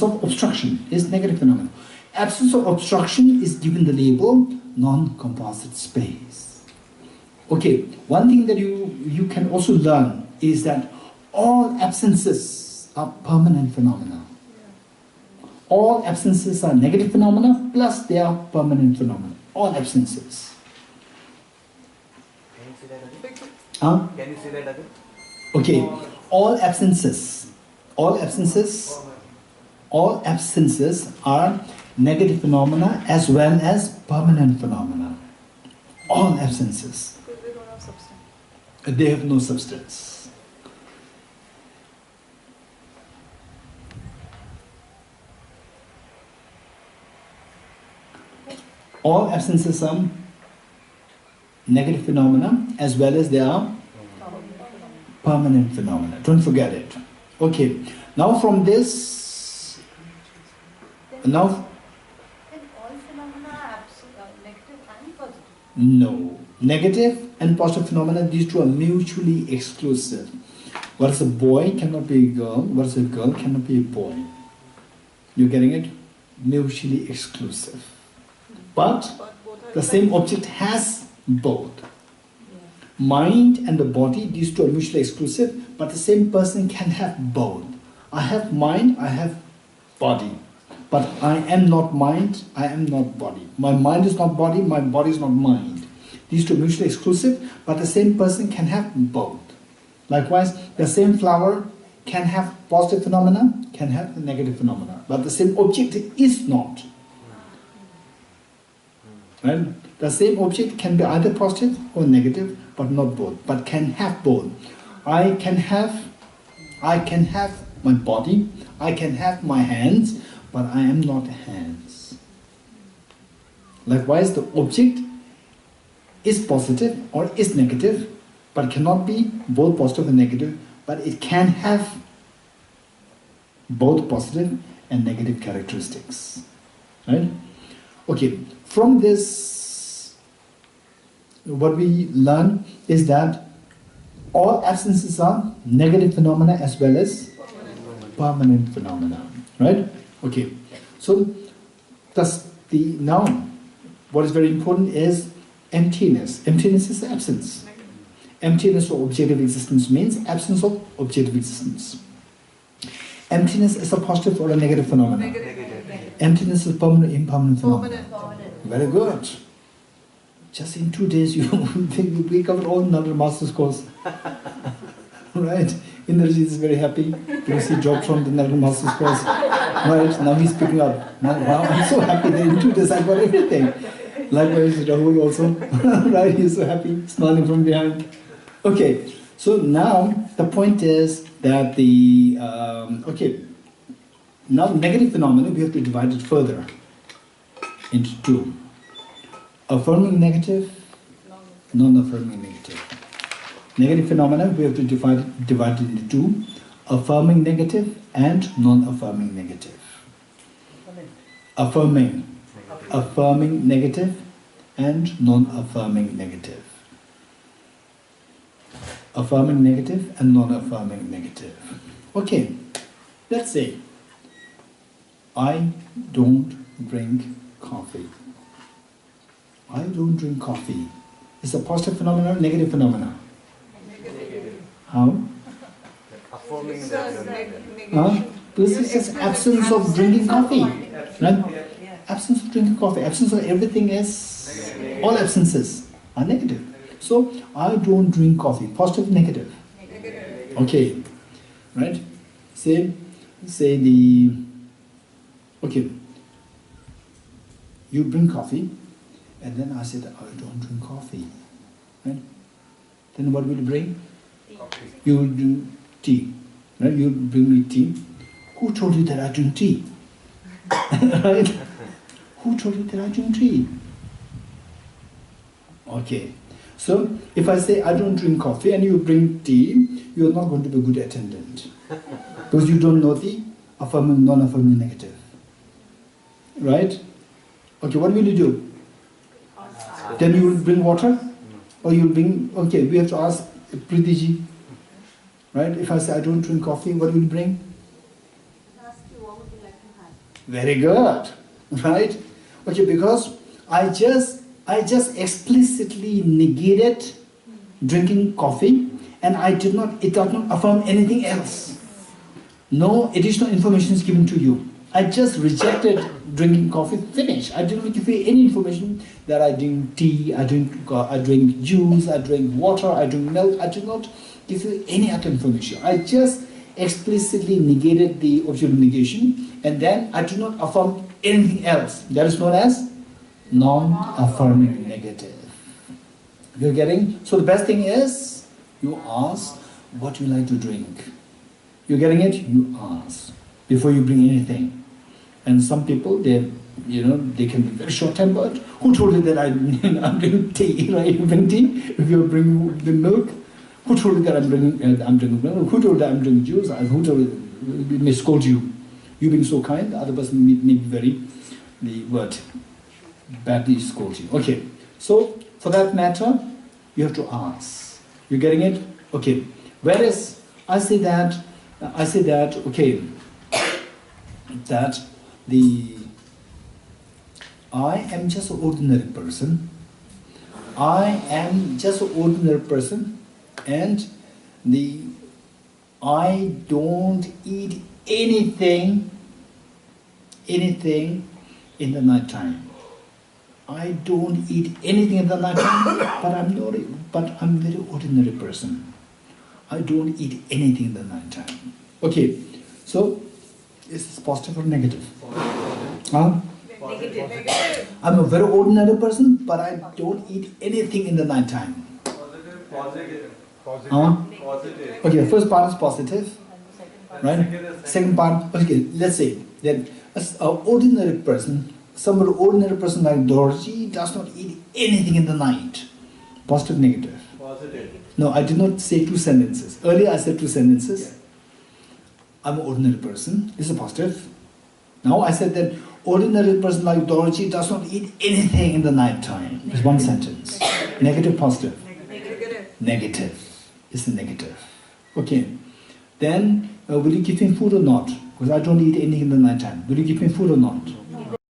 Speaker 1: of obstruction is negative phenomena. Absence of obstruction is given the label non-composite space. Okay, one thing that you can also learn is that all absences are permanent phenomena. All absences are negative phenomena, plus they are permanent phenomena. All absences.
Speaker 7: Can you say that again?
Speaker 1: Huh?
Speaker 7: Can you say that again?
Speaker 1: Okay, all absences are negative phenomena as well as permanent phenomena. All absences.
Speaker 5: Because they don't have substance.
Speaker 1: They have no substance. All absences are negative phenomena as well as they are permanent phenomena. Don't forget it. Okay. Now from this, now.
Speaker 8: Then all phenomena are negative and positive.
Speaker 1: No. Negative and positive phenomena, these two are mutually exclusive. What is a boy cannot be a girl. What is a girl cannot be a boy. You're getting it? Mutually exclusive. But the same object has both. Mind and the body, these two are mutually exclusive, but the same person can have both. I have mind, I have body. but I am not mind, I am not body. My mind is not body, my body is not mind. These two are mutually exclusive, but the same person can have both. Likewise, the same flower can have positive phenomena, can have negative phenomena, but the same object is not. Right? The same object can be either positive or negative, but not both, but can have both. I can have my body, I can have my hands, but I am not hands. Likewise, the object is positive or is negative, but cannot be both positive and negative, but it can have both positive and negative characteristics. Right? Okay, from this, what we learn is that all absences are negative phenomena as well as permanent phenomena. Right? Okay, so thus now what is very important is emptiness. Emptiness is absence. Emptiness of objective existence means absence of objective existence. Emptiness is a positive or a negative phenomenon? Negative. Emptiness is permanent, impermanent phenomenon? Permanent. Very good. Just in 2 days we covered all another master's course. Right? Indrajit is very happy because he dropped from the another master's course. Right? Now he's picking up. Now I'm so happy that in 2 days I got everything. Likewise Rahul also. Right? He's so happy, smiling from behind. Okay, so now the point is that the now negative phenomena we have to divide it further into two: affirming negative, non-affirming negative. Negative phenomena we have to divide it into two: affirming negative and non-affirming negative. Affirming negative and non-affirming negative. Affirming negative and non-affirming negative. Okay, let's say I don't drink coffee. I don't drink coffee. Is a positive phenomenon or negative phenomenon? Negative. How?
Speaker 9: Affirming
Speaker 1: This is just absence of drinking coffee. Right? Absence of drinking coffee. Absence of everything is, all absences are negative. So, I don't drink coffee. Positive, negative? Negative. Okay. Right? Say okay, you bring coffee, and then I said, I don't drink coffee. Right? Then what will you bring? Coffee. You will do tea. Right? You bring me tea. Who told you that I drink tea? Right? Who told you that I drink tea? Okay. So, if I say I don't drink coffee and you bring tea, you are not going to be a good attendant. Because you don't know the affirming, non-affirming, negative. Right? Okay, what will you do? Then you will bring water? Or you will bring, okay, we have to ask Pritiji. Right? If I say I don't drink coffee, what will you bring?
Speaker 8: Ask you what would you like to have.
Speaker 1: Very good. Right? Okay, because I just explicitly negated drinking coffee, and it does not affirm anything else. No additional information is given to you. I just rejected drinking coffee, finish. I didn't give you any information that I drink tea, I drink juice, I drink water, I drink milk. I did not give you any other information. I just explicitly negated the objective negation, and then I do not affirm anything else. That is known as non-affirming negative. You're getting? So the best thing is, you ask what you like to drink. You're getting it? You ask before you bring anything. And some people, they can be very short-tempered. Who told you that I'm drinking tea, right? You bring tea? If you bring the milk, who told you that I'm drinking milk? Who told you that I'm drinking juice? Who told you, may scold you? You being so kind, the other person may be very, badly scold you. Okay, so for that matter, you have to ask. You getting it? Okay. Whereas I say that okay, that I am just an ordinary person. I am just an ordinary person, and I don't eat anything anything in the night time. I don't eat anything in the night time, but I'm a very ordinary person. I don't eat anything in the night time. Okay, so is this positive or negative? Huh?
Speaker 3: Negative.
Speaker 1: I'm a very ordinary person, but I don't eat anything in the night time.
Speaker 7: Positive.
Speaker 1: Positive. Okay, the first part is positive, right? Second part, okay, let's say that as an ordinary person, somebody ordinary person like Dorji does not eat anything in the night. Positive, negative.
Speaker 7: Positive.
Speaker 1: No, I did not say two sentences. Earlier I said two sentences. I'm an ordinary person. This is positive. Now I said that ordinary person like Dorji does not eat anything in the night time. It's one sentence. Negative, positive. Negative. It's a negative. Okay. Then will you give him food or not? Because I don't eat anything in the night time. Will you give him food or not?